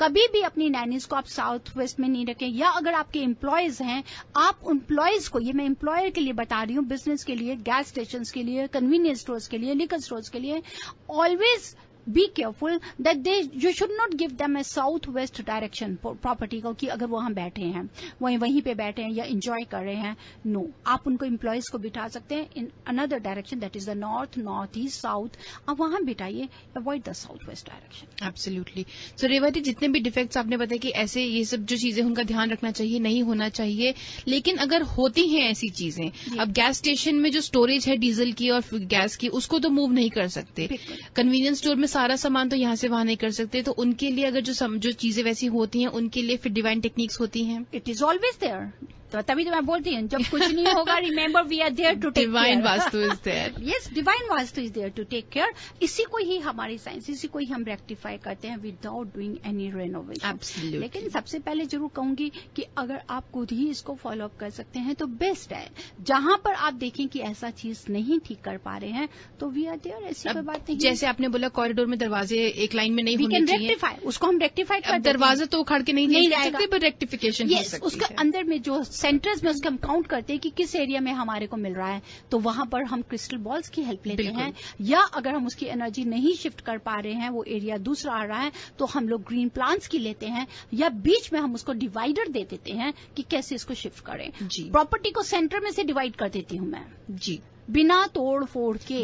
कभी भी अपनी नैनीज को आप साउथ वेस्ट में नहीं रखें। या अगर आपके एम्प्लॉयज हैं, आप एम्प्लॉयज को, ये मैं एम्प्लॉयर के लिए बता रही हूँ, बिजनेस के लिए, गैस स्टेशन के लिए, कन्वीनियंस स्टोर्स के लिए, लिकर स्टोर्स के लिए, always be careful that you should not give them a south west direction property को, कि अगर वहां बैठे हैं, वहीं पे बैठे हैं या एंजॉय कर रहे हैं, नो, आप उनको एम्प्लॉयज को बिठा सकते हैं in another direction, that is the north, north east, south, आप वहां बिठाइए, avoid the south west direction. Absolutely. So Reva ji, जितने भी डिफेक्ट्स आपने बताया कि ऐसे ये सब जो चीजें उनका ध्यान रखना चाहिए, नहीं होना चाहिए, लेकिन अगर होती हैं ऐसी चीजें, अब गैस स्टेशन में जो स्टोरेज है डीजल की और गैस की, उसको तो मूव नहीं कर सकते, कन्वीनियंस स्टोर में सारा सामान तो यहाँ से वहां नहीं कर सकते, तो उनके लिए अगर जो चीजें वैसी होती हैं, उनके लिए फिर डिवाइन टेक्निक्स होती हैं। It is always there. तो तभी तो मैं बोलती हूँ, जब कुछ नहीं होगा, remember we are there to take care. Divine vastu is there. Yes, divine vastu is there to take care. इसी को ही हमारी साइंस, इसी को ही हम रेक्टिफाई करते हैं without doing any renovation. Absolutely. लेकिन सबसे पहले जरूर कहूंगी कि अगर आप खुद ही इसको फॉलो अप कर सकते हैं तो बेस्ट है। जहां पर आप देखें कि ऐसा चीज नहीं ठीक कर पा रहे हैं, तो वी आर देयर, ऐसी कोई बात नहीं। जैसे आपने बोला कॉरिडोर में दरवाजे एक लाइन में नहीं होने चाहिए, रेक्टिफाई, उसको हम रेक्टिफाई कर, दरवाजा तो उखाड़ के नहीं सकते, पर रेक्टिफिकेशन हो सकती है। उसके अंदर में जो सेंटर्स में उसके काउंट करते हैं कि किस एरिया में हमारे को मिल रहा है, तो वहां पर हम क्रिस्टल बॉल्स की हेल्प लेते हैं। या अगर हम उसकी एनर्जी नहीं शिफ्ट कर पा रहे हैं, वो एरिया दूसरा आ रहा है, तो हम लोग ग्रीन प्लांट्स की लेते हैं, या बीच में हम उसको डिवाइडर दे देते हैं कि कैसे इसको शिफ्ट करें। प्रॉपर्टी को सेंटर में से डिवाइड कर देती हूं मैं जी, बिना तोड़ फोड़ के।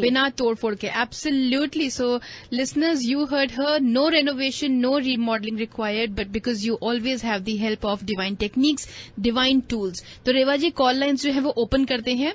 Absolutely. So listeners, you heard her, no renovation, no remodeling required, but because you always have the help of divine techniques, divine tools. तो रेवा जी कॉल लाइन्स जो है वो ओपन करते हैं।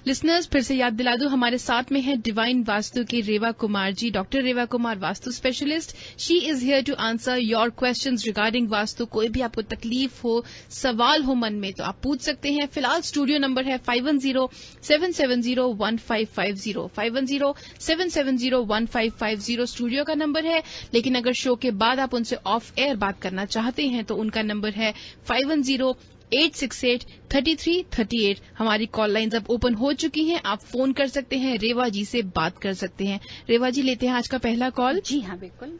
लिसनर्स, फिर से याद दिला दूं, हमारे साथ में है डिवाइन वास्तु की Reva Kumar ji, doctor Reva Kumar, vastu specialist. She is here to answer your questions regarding Vastu. कोई भी आपको तकलीफ हो, सवाल हो मन में, तो आप पूछ सकते हैं। फिलहाल स्टूडियो नंबर है 510-770-1550, 510-770-1550 स्टूडियो का नंबर है। लेकिन अगर शो के बाद आप उनसे ऑफ एयर बात करना चाहते हैं तो उनका नंबर है 510-868-3338। हमारी कॉल लाइन्स अब ओपन हो चुकी हैं, आप फोन कर सकते हैं, रेवा जी से बात कर सकते हैं। रेवा जी, लेते हैं आज का पहला कॉल। जी हाँ, बिल्कुल।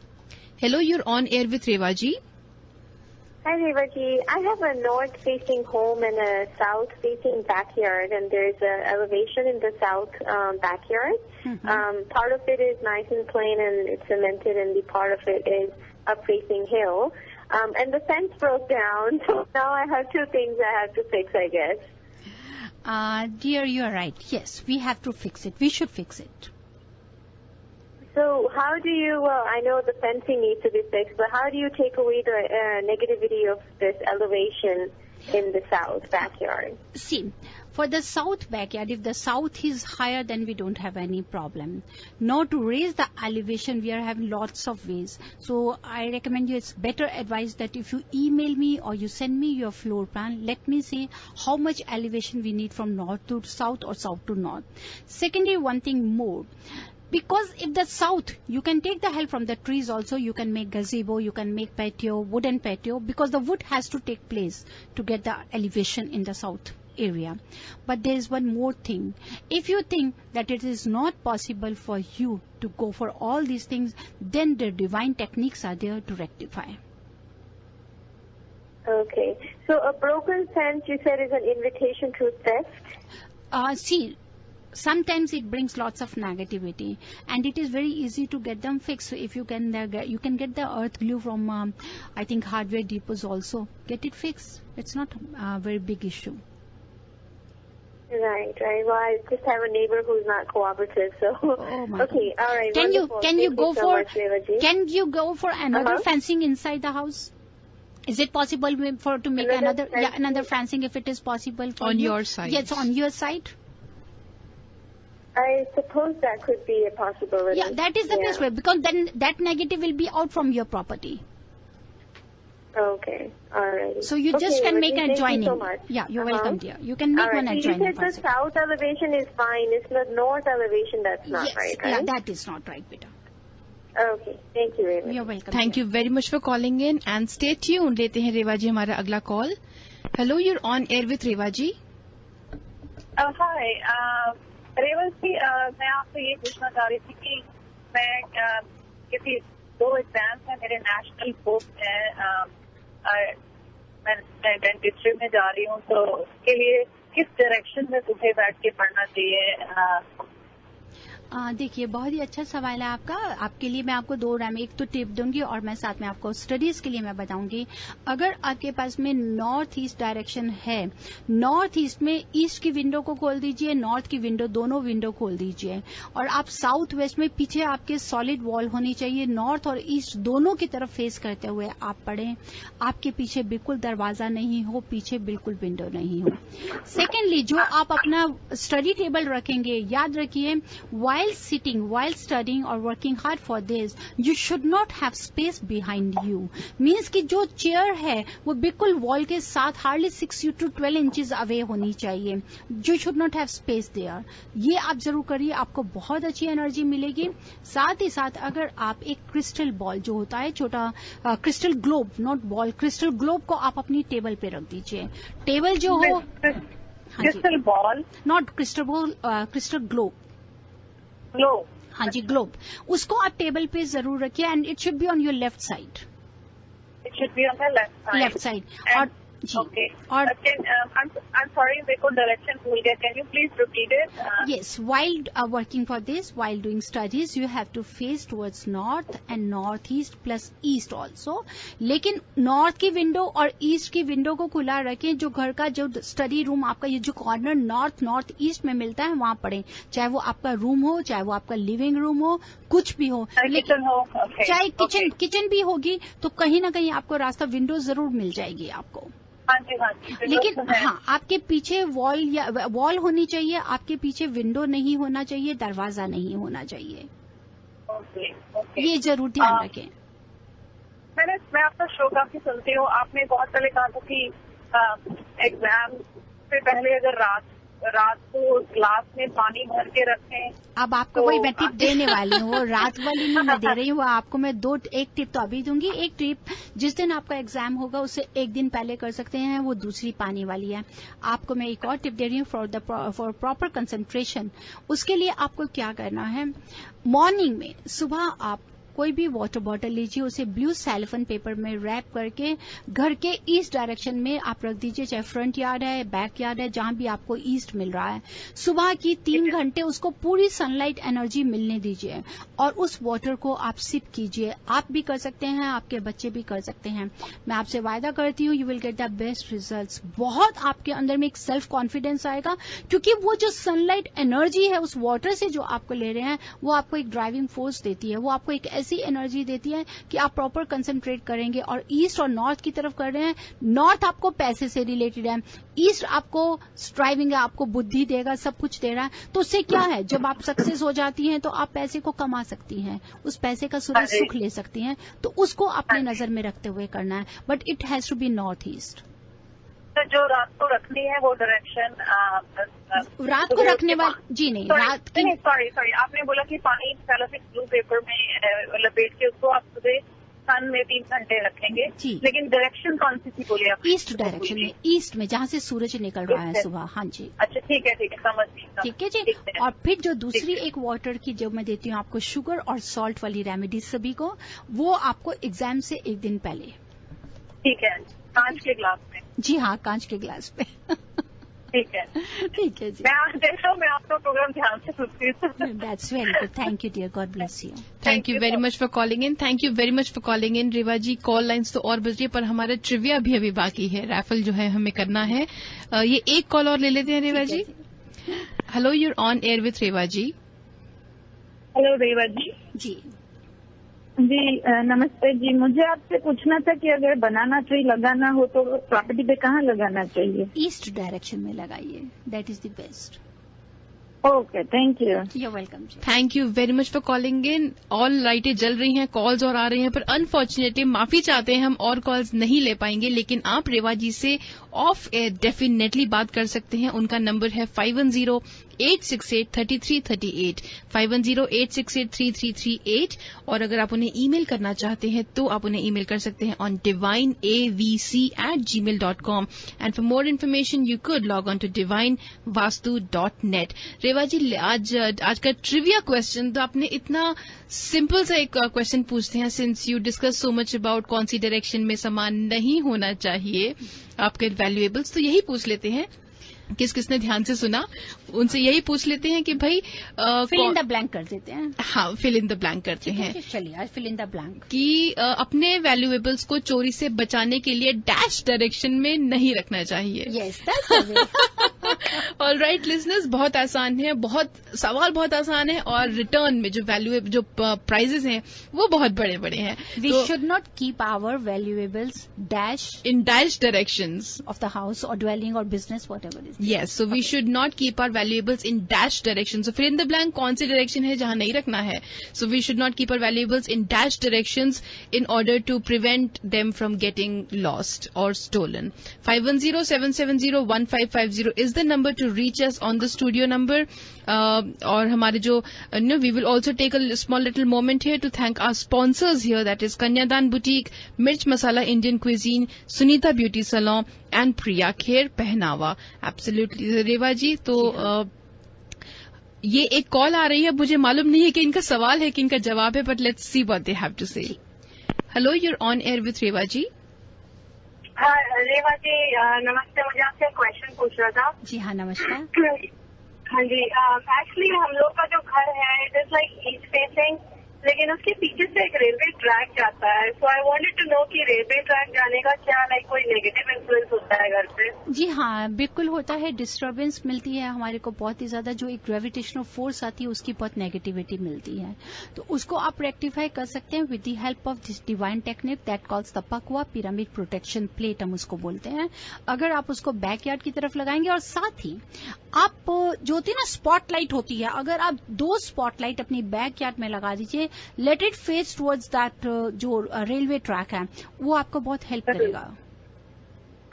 Hello, you're on air with Reva ji. Hi, Revaji. I have a north-facing home and a south-facing backyard, and there's an elevation in the south backyard. Mm-hmm. Part of it is nice and plain and it's cemented, and the part of it is up-facing hill. And the fence broke down, so now I have two things I have to fix, I guess. Dear, you are right. Yes, we have to fix it. We should fix it. So how do you, well, I know the fencing needs to be fixed, but how do you take away the negativity of this elevation in the south backyard? See, for the south backyard, if the south is higher, then we don't have any problem. Now to raise the elevation, we are having lots of ways. So I recommend you, it's better advice that if you email me or you send me your floor plan, let me see how much elevation we need from north to south or south to north. Secondly, one thing more. Because if the south, you can take the help from the trees also, you can make gazebo, you can make patio, wooden patio, because the wood has to take place to get the elevation in the south area. But there is one more thing. If you think that it is not possible for you to go for all these things, then the divine techniques are there to rectify. Okay. So a broken fence, you said, is an invitation to theft? See, sometimes it brings lots of negativity, and it is very easy to get them fixed. So if you can get the earth glue from I think hardware depots also. Get it fixed. It's not a very big issue. Right. Well, I just have a neighbor who's not cooperative, so. Oh my okay, God. all right. Can you go for another fencing inside the house? Is it possible to make another fencing if it is possible for on you? Your side? Yes, on your side. I suppose that could be a possibility. Yeah, that is the best way, because then that negative will be out from your property. Okay, all right. So you just can make an adjoining. Thank you so much. Yeah, you're welcome, dear. You can make one adjoining. You said the south elevation is fine. It's the north elevation that's not right, right? Yeah, that is not right, beta. Okay, thank you very much. You're welcome. Thank you very much for calling in and stay tuned. लेते हैं रेवा जी हमारा अगला call. Hello, you're on air with Reva ji. Hi. Reva ji, मैं आपसे ये पूछना चाह रही थी कि मैं किसी 2 एग्जाम्स हैं मेरे, नेशनल पोस्ट हैं, मैं डेंटिस्ट्री में जा रही हूँ, तो उसके लिए किस डायरेक्शन में सुबह बैठ के पढ़ना चाहिए? देखिए, बहुत ही अच्छा सवाल है आपका. आपके लिए मैं आपको 2 रैम, एक तो टिप दूंगी और मैं साथ में आपको स्टडीज के लिए मैं बताऊंगी. अगर आपके पास में नॉर्थ ईस्ट डायरेक्शन है, नॉर्थ ईस्ट में ईस्ट की विंडो को खोल दीजिए, नॉर्थ की विंडो, दोनों विंडो खोल दीजिए. और आप साउथ वेस्ट में पीछे आपके सॉलिड वॉल होनी चाहिए. नॉर्थ और ईस्ट दोनों की तरफ फेस करते हुए आप पढ़ें. आपके पीछे बिल्कुल दरवाजा नहीं हो, पीछे बिल्कुल विंडो नहीं हो. सेकेंडली, जो आप अपना स्टडी टेबल रखेंगे, याद रखिए, while sitting, while studying or working hard for this, you should not have space behind you. Means कि जो चेयर है वो बिल्कुल वॉल के साथ hardly 6 to 12 inches away होनी चाहिए. You should not have space there. ये आप जरूर करिए, आपको बहुत अच्छी एनर्जी मिलेगी. साथ ही साथ अगर आप एक क्रिस्टल बॉल जो होता है, छोटा crystal globe, not ball, crystal globe को आप अपनी टेबल पे रख दीजिए. टेबल जो हो, crystal ball, not crystal ball, crystal globe. Globe. हाँ जी, ग्लोब. उसको आप टेबल पे जरूर रखिए and it should be on your left side. It should be on the left side. और जी, okay. और I'm sorry, मेरे को डायरेक्शन भूल गया. Can you please repeat it? Yes, while working for this, while doing studies, you have to face towards north and northeast plus east also. लेकिन north की window और east की window को खुला रखें. जो घर का जो स्टडी रूम आपका, ये जो कॉर्नर नॉर्थ ईस्ट में मिलता है, वहां पढ़ें. चाहे वो आपका रूम हो, चाहे वो आपका लिविंग रूम हो, कुछ भी हो, किचन हो, चाहे किचन भी होगी, तो कहीं ना कहीं आपको रास्ता, विंडो जरूर मिल जाएगी आपको. हाँ जी. लेकिन हाँ, आपके पीछे वॉल होनी चाहिए, आपके पीछे विंडो नहीं होना चाहिए, दरवाजा नहीं होना चाहिए. ये जरूर ध्यान रखें. मैं आपका शो काफी सुनती हूँ. आपने बहुत पहले कहा था कि एग्जाम से पहले अगर रात को ग्लास में पानी भर के रखें. अब आपको कोई मैं टिप देने वाली हूँ, वो रात वाली नहीं मैं दे रही हूँ. आपको मैं एक टिप तो अभी दूंगी. एक टिप जिस दिन आपका एग्जाम होगा उससे एक दिन पहले कर सकते हैं, वो दूसरी पानी वाली है. आपको मैं एक और टिप दे रही हूँ फॉर प्रॉपर कंसंट्रेशन. उसके लिए आपको क्या करना है, मॉर्निंग में सुबह आप कोई भी वाटर बॉटल लीजिए, उसे ब्लू सेलोफेन पेपर में रैप करके घर के ईस्ट डायरेक्शन में आप रख दीजिए, चाहे फ्रंट यार्ड है, बैक यार्ड है, जहां भी आपको ईस्ट मिल रहा है। सुबह की 3 घंटे उसको पूरी सनलाइट एनर्जी मिलने दीजिए और उस वाटर को आप सिप कीजिए। आप भी कर सकते हैं, आपके बच्चे भी कर सकते हैं। मैं आपसे वायदा करती हूँ, you will get the best results. बहुत आपके अंदर में एक सेल्फ कॉन्फिडेंस आएगा, क्योंकि वो जो सनलाइट एनर्जी है उस वाटर से जो आपको ले रहे हैं, वो आपको एक ड्राइविंग फोर्स देती है। वो आपको एक ऐसी एनर्जी देती है कि आप प्रॉपर कंसंट्रेट करेंगे। और ईस्ट और नॉर्थ की तरफ कर रहे हैं, नॉर्थ आपको पैसे से रिलेटेड है, ईस्ट आपको स्ट्राइविंग है, आपको बुद्धि देगा, सब कुछ दे रहा है। तो उससे क्या है, जब आप सक्सेस हो जाती हैं तो आप पैसे को कमा सकती हैं, उस पैसे का सुख ले सकती हैं। तो उसको अपने नजर में रखते हुए करना है, but it has to be north east. तो जो रात को रखनी है वो डायरेक्शन रात को रखने वाली जी नहीं, रात की सॉरी आपने बोला कि पानी सेलोफेन ब्लू पेपर में लपेट के उसको आप सुबह सन में 3 घंटे रखेंगे, लेकिन डायरेक्शन कौन सी थी बोलिए आप? ईस्ट डायरेक्शन में, ईस्ट में जहाँ से सूरज निकल रहा है सुबह। हाँ जी, अच्छा ठीक है समझ गई। ठीक है जी। और फिर जो दूसरी एक वाटर की जो मैं देती हूँ आपको, शुगर और सॉल्ट वाली रेमेडी सभी को, वो आपको एग्जाम से 1 दिन पहले। ठीक है, कांच के ग्लास में? जी हाँ, कांच के ग्लास पे। ठीक है जी। मैं आपका प्रोग्राम ध्यान से सुनती हूँ। That's very good, thank you dear, God bless you. Thank you very much for calling in, thank you very much for calling in. Reva ji, call lines तो और बज रही है, पर हमारा ट्रिविया भी अभी बाकी है, रैफल जो है हमें करना है। ये एक कॉल और ले लेते हैं Reva ji. Hello, you're on air with Reva ji. Hello Reva ji. जी नमस्ते जी। मुझे आपसे पूछना था कि अगर बनाना ट्री लगाना हो तो प्रॉपर्टी पे कहाँ लगाना चाहिए? ईस्ट डायरेक्शन में लगाइए, that is the best. Okay, thank you. You welcome जी। Thank you very much for calling in. All लाइटें जल रही हैं, कॉल्स और आ रही हैं, पर अनफॉर्चुनेटली माफी चाहते हैं, हम और कॉल्स नहीं ले पाएंगे, लेकिन आप रेवा जी से ऑफ एयर डेफिनेटली बात कर सकते हैं। उनका नंबर है 5108683338, 5108683338। और अगर आप उन्हें ईमेल करना चाहते हैं तो आप उन्हें ईमेल कर सकते हैं on divineavc@gmail.com, and for more information you could log on to divinevastu.net। Reva ji, आज का ट्रिविया क्वेश्चन तो आपने इतना सिंपल सा एक क्वेश्चन पूछते हैं, since you discuss so much about कौन सी डायरेक्शन में सामान नहीं होना चाहिए आपके वैल्यूएबल्स, तो यही पूछ लेते हैं। किसने ध्यान से सुना उनसे यही पूछ लेते हैं कि भाई फिल इन द ब्लैंक कर देते हैं। हाँ, फिल इन द ब्लैंक करते हैं। चलिए आज फिल इन द ब्लैंक कि अपने वैल्यूएबल्स को चोरी से बचाने के लिए डैश डायरेक्शन में नहीं रखना चाहिए। यस, ऑल राइट लिसनर्स, बहुत आसान है, सवाल बहुत आसान है, और रिटर्न में जो प्राइजेस हैं वो बहुत बड़े बड़े हैं। We should not keep our valuables dash in dash directions of the house और ड्वेलिंग और business whatever is. Yes, so we should not keep our valuables in dash direction. So fill in the blank, कौन सी direction है जहां नहीं रखना है. So we should not keep our valuables in dash directions in order to prevent them from getting lost or stolen. 5107701550 is the number to reach us on the studio number. और हमारे जो we will also take a small little moment here to thank our sponsors here, that is Kanyadan Boutique, Mirch Masala Indian Cuisine, Sunita Beauty Salon and Priya Kher Pehnawa. Absolutely रेवा जी, तो ये एक call आ रही है, मुझे मालूम नहीं है कि इनका सवाल है कि इनका जवाब है, but let's see what they have to say. Hello, you're on air with Reva ji. हाँ रेवा जी, नमस्ते। मुझे आपसे क्वेश्चन पूछना था। जी हाँ, नमस्कार। हाँ जी, एक्चुअली हम लोग का जो घर है it is like east facing, लेकिन उसके पीछे से एक रेलवे ट्रैक जाता है। सो आई वांटेड टू नो कि रेलवे ट्रैक जाने का क्या लाइक कोई नेगेटिव इन्फ्लुएंस होता है घर पे? जी हाँ, बिल्कुल होता है, डिस्टर्बेंस मिलती है हमारे को बहुत ही ज्यादा, जो एक ग्रेविटेशनल फोर्स आती है उसकी बहुत नेगेटिविटी मिलती है। तो उसको आप रेक्टिफाई कर सकते हैं with the help of this divine technique that calls the pakua pyramid protection plate, हम उसको बोलते हैं। अगर आप उसको बैकयार्ड की तरफ लगाएंगे, और साथ ही आप जो होती है ना स्पॉटलाइट होती है, अगर आप 2 स्पॉटलाइट अपनी बैकयार्ड में लगा दीजिए, let it face towards that जो रेलवे ट्रैक है, वो आपको बहुत हेल्प करेगा।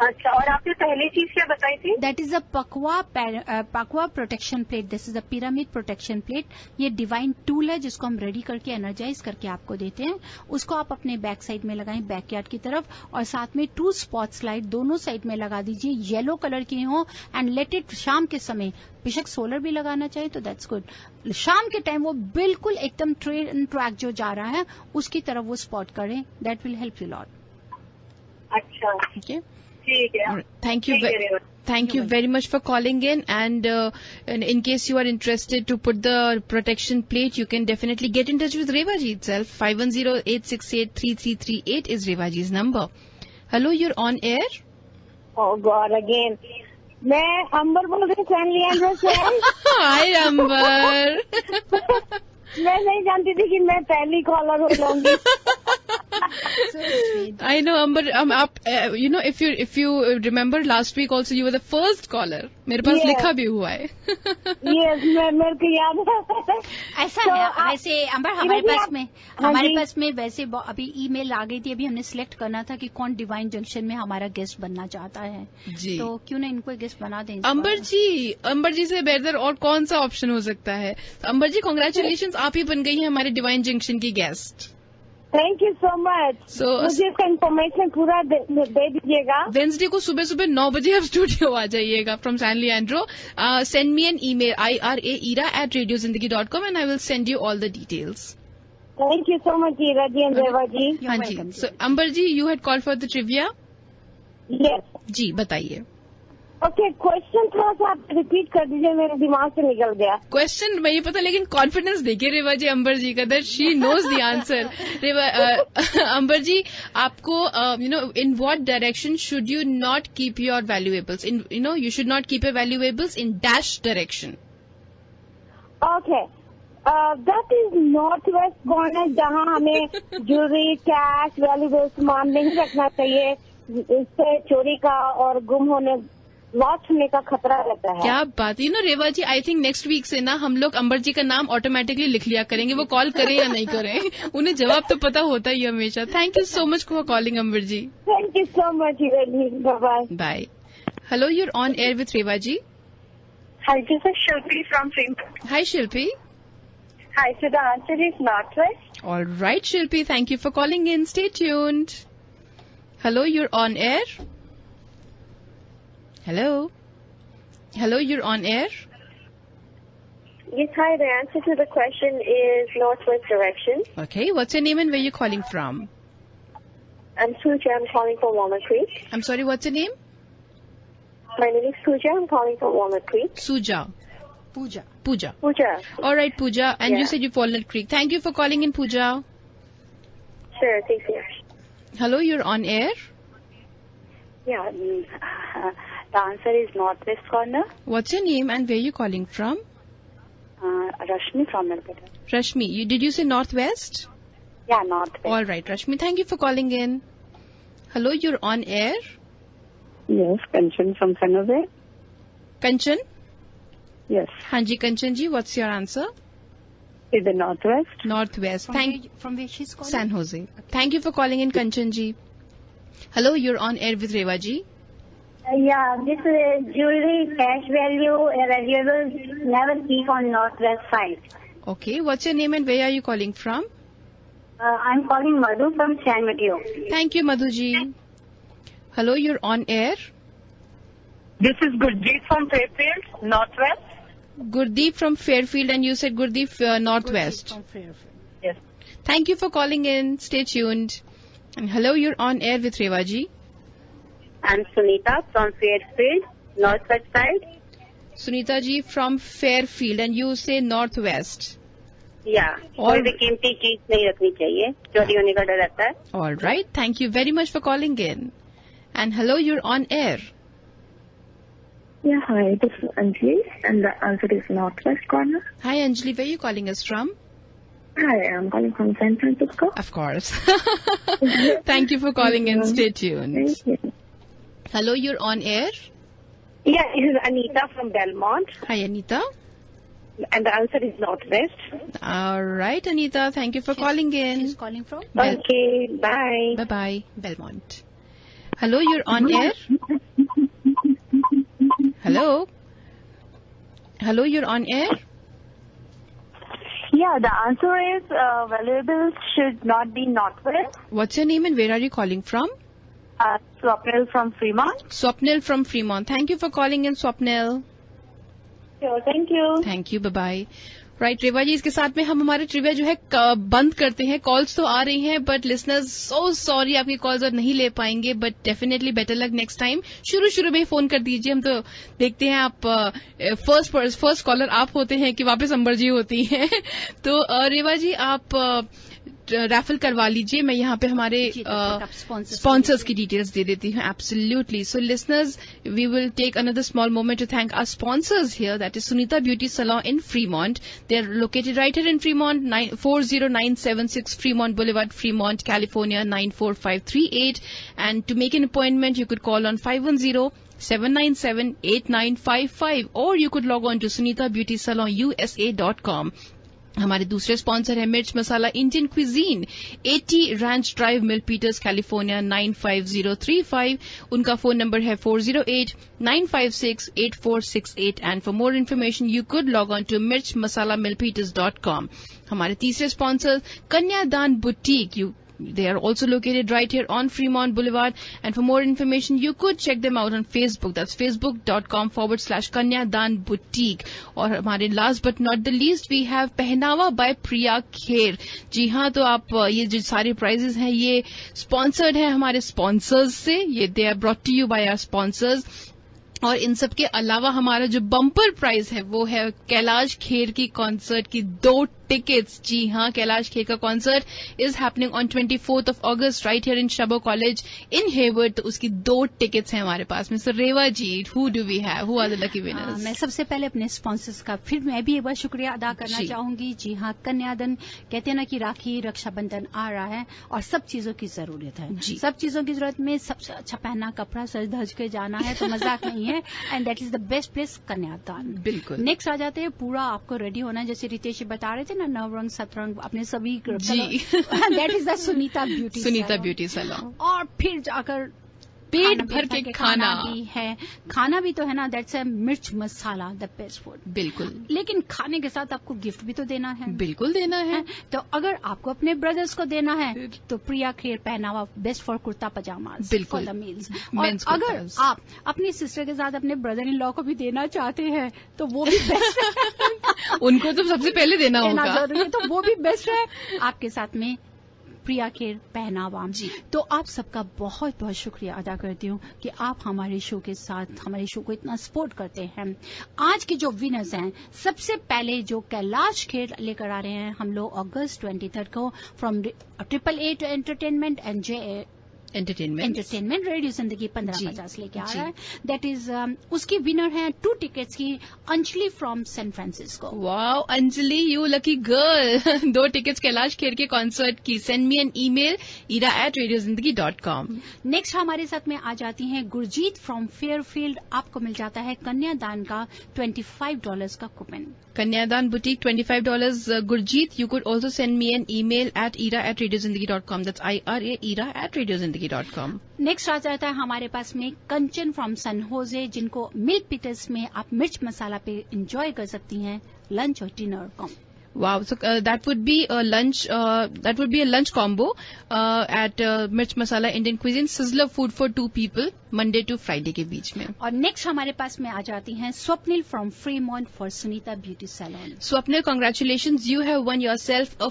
अच्छा, और आपने पहली चीज क्या बताई थी? That is a pakua protection plate. This is a pyramid protection plate. ये डिवाइन टूल है जिसको हम रेडी करके एनर्जाइज करके आपको देते हैं. उसको आप अपने बैक साइड में लगाएं, बैकयार्ड की तरफ, और साथ में 2 स्पॉट्स लाइट दोनों साइड में लगा दीजिए, येलो कलर की हो, एंड लेट इट शाम के समय, बेशक सोलर भी लगाना चाहिए तो दैट्स गुड, शाम के टाइम वो बिल्कुल एकदम ट्रेन ट्रैक जो जा रहा है उसकी तरफ वो स्पॉट करें. That will help you lot. अच्छा, ओके, ठीक है. Thank you very much for calling in, and in case you are interested to put the protection plate, you can definitely get in touch with Revaji itself. 510-868-3338 is Revaji's number. Hello, you're on air. Oh God, again. मैं अंबर बोल रही हूँ San Leandro से. Hi, अंबर. मैं नहीं जानती थी कि मैं पहली कॉलर हो जाऊंगी. I know, Amber. If you remember last week also, you were the first caller. मेरे पास लिखा भी हुआ है. Yes, मेरे को याद है. ऐसा है. वैसे अंबर हमारे पास में वैसे अभी ईमेल आ गई थी. अभी हमने सिलेक्ट करना था कि कौन डिवाइन जंक्शन में हमारा गेस्ट बनना चाहता है जी. तो क्यों ना इनको गेस्ट बना दें. अंबर जी से बेहतर और कौन सा ऑप्शन हो सकता है. अंबर जी, कॉन्ग्रेचुलेशन, आप ही बन गई हैं हमारे डिवाइन जंक्शन की guest. Thank you so much. मुझे इसका इन्फॉर्मेशन पूरा दे दीजिएगा. वेंसडे को सुबह 9 बजे आप स्टूडियो आ जाइएगा from San Leandro. Send me an email ira@radiozindagi.com and I will send you all the details. Thank you so much Ira ji and Reva ji. हाँ जी. So Ambar ji, you had called for the trivia. Yes. जी, बताइए. Okay, question थोड़ा सा आप repeat कर दीजिए, मेरे दिमाग से निकल गया. क्वेश्चन मैं ये पता, लेकिन कॉन्फिडेंस देखिए रेवा जी अंबर जी का, that she knows the answer. Reva Ambar ji, आपको in what direction should you not keep your valuables? You should not keep your valuables in dash direction. Okay, that is north west corner, जहाँ हमें jewellery, cash, valuables सामान नहीं रखना चाहिए. इससे चोरी का और गुम होने, लॉस्ट होने का खतरा रहता है. क्या बात है. रेवा जी, आई थिंक नेक्स्ट वीक से ना हम लोग अंबर जी का नाम ऑटोमेटिकली लिख लिया करेंगे, वो कॉल करें या नहीं करें. उन्हें जवाब तो पता होता ही हमेशा. Thank you so much for calling Ambar ji. Thank you so much. Bye bye. Hello, you're on air with Reva ji. Hi, this is Shilpi from Freeport. Hi, Shilpi. Hi, so the answer is northwest. All right, Shilpi, thank you for calling in. Stay tuned. Hello, you're on air. Hello, you're on air. Yes, hi. The answer to the question is northwest direction. Okay, what's your name and where you calling from? I'm Suja. I'm calling from Walnut Creek. I'm sorry, what's your name? My name is Suja. I'm calling from Walnut Creek. Suja. Pooja. All right, Pooja. And you said you Walnut Creek. Thank you for calling in, Pooja. Sure, thank you. Hello, you're on air. Yeah, the answer is northwest corner. What's your name and where you calling from? Rashmi from Melbourne. Rashmi, did you say northwest? Yeah, northwest. All right, Rashmi, thank you for calling in. Hello, you're on air. Yes, Kanchan from San Jose. Kanchan? Yes. Hanji Kanchan ji, what's your answer? Is the northwest. Northwest. From where she's calling? San Jose. Thank you for calling in, Kanchan ji. Hello, you're on air with Reva ji. Yeah, this jewelry, cash value, valuables never keep on northwest side. Okay, what's your name and where are you calling from? I'm calling Madhu from San Mateo. Thank you, Madhu ji. Hello, you're on air. This is Gurdeep from Fairfield, northwest. Gurdeep from Fairfield, and you said Gurdeep northwest. Gurdeep from Fairfield. Yes. Thank you for calling in. Stay tuned. And hello, you're on air with Reva ji. I'm Sunita from Fairfield, northwest side. Sunita ji from Fairfield, and you say northwest. Yeah. कोई भी कीमती चीज नहीं रखनी चाहिए, चोरी होने का डर रहता है. All right. Thank you very much for calling in. And hello, you're on air. Yeah, hi, this is Anjali, and the answer is northwest corner. Hi, Anjali. Where are you calling us from? Hi, I'm calling from San Francisco. Of course. Thank you for calling in. Stay tuned. Thank you. Hello, you're on air. Yeah, this is Anita from Belmont, Hi, Anita. and the answer is northwest. All right, Anita. Thank you for calling in. She's calling from? Okay, bye. Bye-bye, Belmont. Hello, you're on air. Hello? Hello, you're on air. Yeah, the answer is valuables should not be Northwest. What's your name and where are you calling from? Swapnil from Fremont. Swapnil from Fremont. Thank you for calling in, Swapnil. Sure, thank you. Thank you, bye-bye. Right Reva ji, इसके साथ में हम हमारे trivia जो है बंद करते हैं. कॉल्स तो आ रही हैं बट लिसनर्स सो सॉरी आपकी कॉल्स और नहीं ले पाएंगे, but definitely better luck next time. शुरू में ही फोन कर दीजिए. हम तो देखते हैं आप फर्स्ट कॉलर आप होते हैं कि वापस अंबर जी होती हैं. तो रेवा जी आप रैफल करवा लीजिए. मैं यहाँ पे हमारे स्पॉन्सर्स की डिटेल्स दे देती हूँ. Absolutely. So listeners, we will take another small moment to thank our sponsors here, that is Sunita beauty salon in Fremont. They are located right here in Fremont, 40976 Fremont Boulevard, Fremont, California, 94538. And to make an appointment, you could call on 510-797-8955 or you could log on to sunitabeautysalon.usa.com. हमारे दूसरे sponsor है Mirch Masala Indian cuisine, 80 ranch drive, Milpitas, California, 95035. उनका phone number है 408-956-8468. And for more information you could log on to mirchmasalamilpeters.com. हमारे तीसरे sponsor Kanyadaan boutique, they are also located right here on Fremont Boulevard, and for more information you could check them out on Facebook. That's facebook.com/Kanyadan Boutique. और हमारे last but not the least we have पहनावा by Priya Kher. जी हाँ, तो आप ये जो सारे prices हैं ये स्पॉन्सर्ड है हमारे स्पॉन्सर्स से. ये they are brought to you by our sponsors. और इन सब के अलावा हमारा जो बम्पर प्राइज है वो है कैलाश खेर की कॉन्सर्ट की 2 टिकट्स. जी हाँ, कैलाश खेर का concert is happening on 24th of August right here in Chabot college in Hayward. तो उसकी 2 टिकट्स हैं हमारे पास में. So Reva ji, who do we have, who are the lucky winners? मैं सबसे पहले अपने स्पॉन्सर्स का फिर मैं भी एक बार शुक्रिया अदा करना चाहूंगी. जी हाँ, कन्यादान कहते हैं ना कि राखी रक्षाबंधन आ रहा है और सब चीजों की जरूरत है. सब चीजों की जरूरत में सबसे अच्छा पहनना कपड़ा सज धज के जाना है तो मजाक नहीं है. And that is the best place, कन्यादान. बिल्कुल. नेक्स्ट आ जाते हैं, पूरा आपको रेडी होना है. जैसे रितेश जी बता रहे थे ना, नवरंग सतरंग अपने सभी. That is the Sunita beauty salon. और फिर जाकर पेट भर के खाना भी है. खाना भी तो है ना, दैट्स अ मिर्च मसाला, द बेस्ट फूड. बिल्कुल. लेकिन खाने के साथ आपको गिफ्ट भी तो देना है. बिल्कुल देना है. तो अगर आपको अपने ब्रदर्स को देना है तो प्रिया खेर पहनावा, बेस्ट फॉर कुर्ता पजामा, बिल्कुल, फॉर द मील्स. और अगर आप अपनी सिस्टर के साथ अपने ब्रदर इन लॉ को भी देना चाहते हैं तो वो भी बेस्ट है. उनको तो सबसे पहले देना होगा जरूरी है, तो वो भी बेस्ट है. आपके साथ में प्रिया खेर पहनावा. जी, तो आप सबका बहुत बहुत शुक्रिया अदा करती हूँ कि आप हमारे शो के साथ हमारे शो को इतना सपोर्ट करते हैं. आज के जो विनर्स हैं, सबसे पहले जो कैलाश खेर लेकर आ रहे हैं हम लोग अगस्त 23 को from AAA entertainment and JA entertainment radio जिंदगी 1550 लेके आ रहा है. दैट इज उसकी विनर है 2 टिकट्स की Anjali from San Francisco. Wow Anjali, you lucky girl. 2 tickets Kailash Kher के कॉन्सर्ट की. Send me an email ira@radiozindagi.com. Next हमारे साथ में आ जाती हैं गुरजीत फ्रॉम फेयरफील्ड. आपको मिल जाता है कन्यादान का $25 का कूपन. कन्यादान boutique $25. Gurjeet, you could also send me an email at ira@radiozindagi.com. That's ira@radiozindagi.com. Next आ जाता है हमारे पास में कंचन फ्रॉम सन होजे, जिनको मिल्पीटर्स में आप मिर्च मसाला पे एंजॉय कर सकती हैं लंच और dinner combo. Wow, so that would be a lunch. That would be a lunch combo at Mirch Masala Indian Cuisine, sizzler food for 2 people, Monday to Friday के बीच में. और नेक्स्ट हमारे पास में आ जाती हैं Swapnil from Fremont for Sunita beauty salon. Swapnil, congratulations! You have won yourself a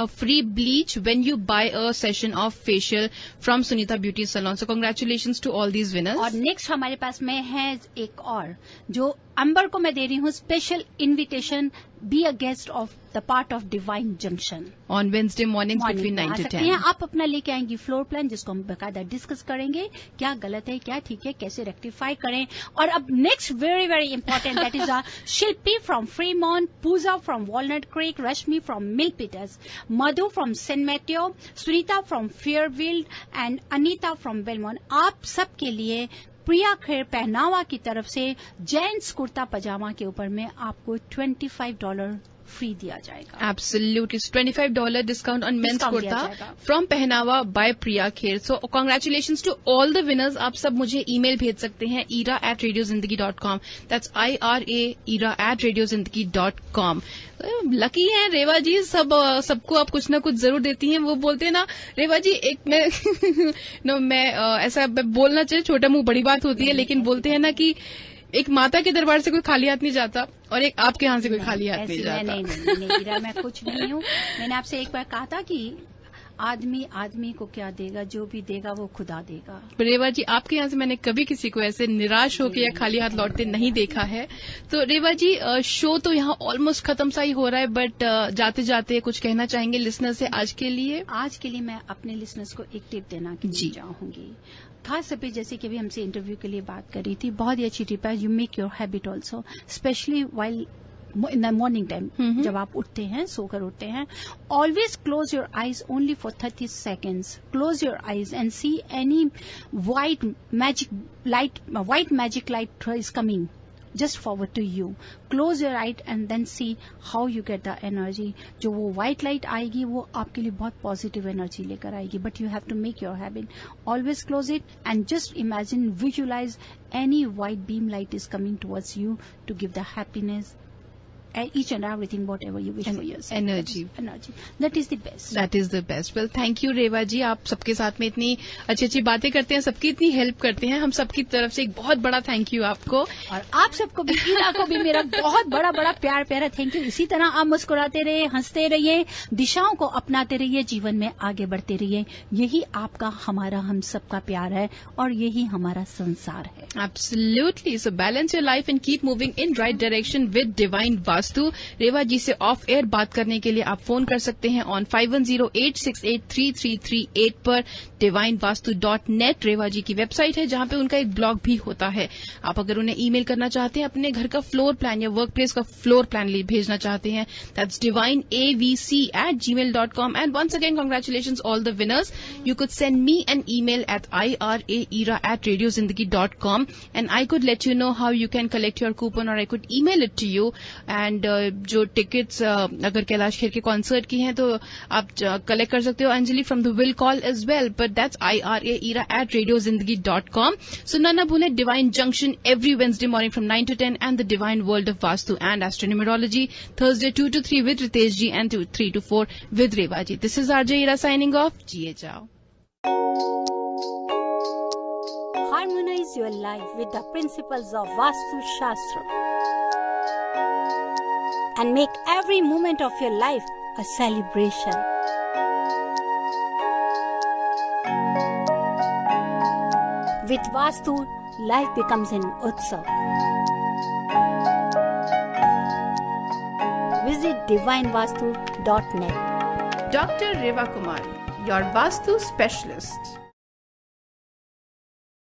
a free bleach when you buy a session of facial from Sunita Beauty Salon. So congratulations to all these winners. और next हमारे पास में है एक और, जो अंबर को मैं दे रही हूँ special invitation, be a guest of the part of divine junction on Wednesday morning between 9 to 10. आप अपना लेके आएंगी फ्लोर प्लान, जिसको हम बाकायदा डिस्कस करेंगे, क्या गलत है क्या ठीक है, कैसे रेक्टिफाई करें. और अब next very very important, that is Shilpi from Fremont, Pooja from Walnut Creek, Rashmi from Milpitas, Madhu from Saint Matthew, Sunita from Fairfield and Anita from Belmont. आप सबके लिए प्रिया खेर पहनावा की तरफ से जेंट्स कुर्ता पजामा के ऊपर में आपको $25 फ्री दिया जाएगा। Absolutely, $25 discount on men's kurta from Pehnawa by Priya Kher. So congratulations to all the winners. आप सब मुझे ईमेल भेज सकते हैं ira@radiozindagi.com। That's IRA@radiozindagi.com। लकी है रेवा जी, सबको आप कुछ ना कुछ जरूर देती हैं। वो बोलते हैं ना रेवा जी, एक मैं ऐसा बोलना चाहिए, छोटा मुंह बड़ी बात होती है, लेकिन बोलते हैं ना कि एक माता के दरबार से कोई खाली हाथ नहीं जाता और एक आपके यहाँ से कोई खाली हाथ नहीं जाता। नहीं, मैं कुछ नहीं हूँ। मैंने आपसे एक बार कहा था कि आदमी को क्या देगा, जो भी देगा वो खुदा देगा। रेवा जी, आपके यहाँ से मैंने कभी किसी को ऐसे निराश होकर या खाली हाथ लौटते नहीं देखा है। तो रेवा जी, शो तो यहाँ ऑलमोस्ट खत्म सा ही हो रहा है, बट जाते जाते कुछ कहना चाहेंगे लिसनर से आज के लिए? आज के लिए मैं अपने लिसनर्स को एक टिप देना चाहूंगी। खास तौर पे जैसे कि अभी हमसे इंटरव्यू के लिए बात करी थी, बहुत ही अच्छी टिप है। You make your habit also, specially while in the morning time, जब आप उठते हैं, सोकर उठते हैं, always close your eyes only for 30 seconds. Close your eyes and see any white magic light is coming just forward to you. Close your eyes and then see how you get the energy. जो वो white light आएगी वो आपके लिए बहुत positive energy लेकर आएगी. But you have to make your habit. Always close it and just imagine, visualize any white beam light is coming towards you to give the happiness, each and everything, whatever you wish for yourself. Energy. That is the best. Well, thank you रेवा जी, आप सबके साथ में इतनी अच्छी अच्छी बातें करते हैं, सबकी इतनी हेल्प करते हैं। हम सबकी तरफ से एक बहुत बड़ा थैंक यू आपको, और आप सबको भी, ईरा को भी मेरा बहुत बड़ा प्यारा थैंक यू। इसी तरह आप मुस्कुराते रहिए, हंसते रहिए, दिशाओं को अपनाते रहिए, जीवन में आगे बढ़ते रहिए। यही आपका, हमारा, हम सबका प्यार है और यही हमारा संसार है। Absolutely. So balance your life and keep moving in right direction with Divine Vastu. रेवा जी से ऑफ एयर बात करने के लिए आप फोन कर सकते हैं ऑन 5108683338 पर। divinevastu.net रेवा जी की वेबसाइट है, जहां पे उनका एक ब्लॉग भी होता है। आप अगर उन्हें ईमेल करना चाहते हैं, अपने घर का फ्लोर प्लान या वर्क प्लेस का फ्लोर प्लान भेजना चाहते हैं, that's divineavc@gmail.com। And once again congratulations all the winners. You could send me an email at ira@radiozindagi.com and I could let you know how you can collect your coupon, or I could email it to you. And जो tickets अगर कैलाश खेर के concert की हैं तो आप collect कर सकते हो, Anjali from the will call as well, but that's IRA@radiozindagi.com. So ना भूलें, divine junction every Wednesday morning from 9 to 10 and the divine world of Vastu and astronumerology Thursday 2 to 3 with Ritesh ji and 3 to 4 with Reva ji. This is RJ Ira signing off. Jiye jao. Harmonize your life with the principles of Vastu Shastra and make every moment of your life a celebration. With Vastu, life becomes an utsav. Visit divinevastu.net. Dr. Reva Kumar, your Vastu specialist.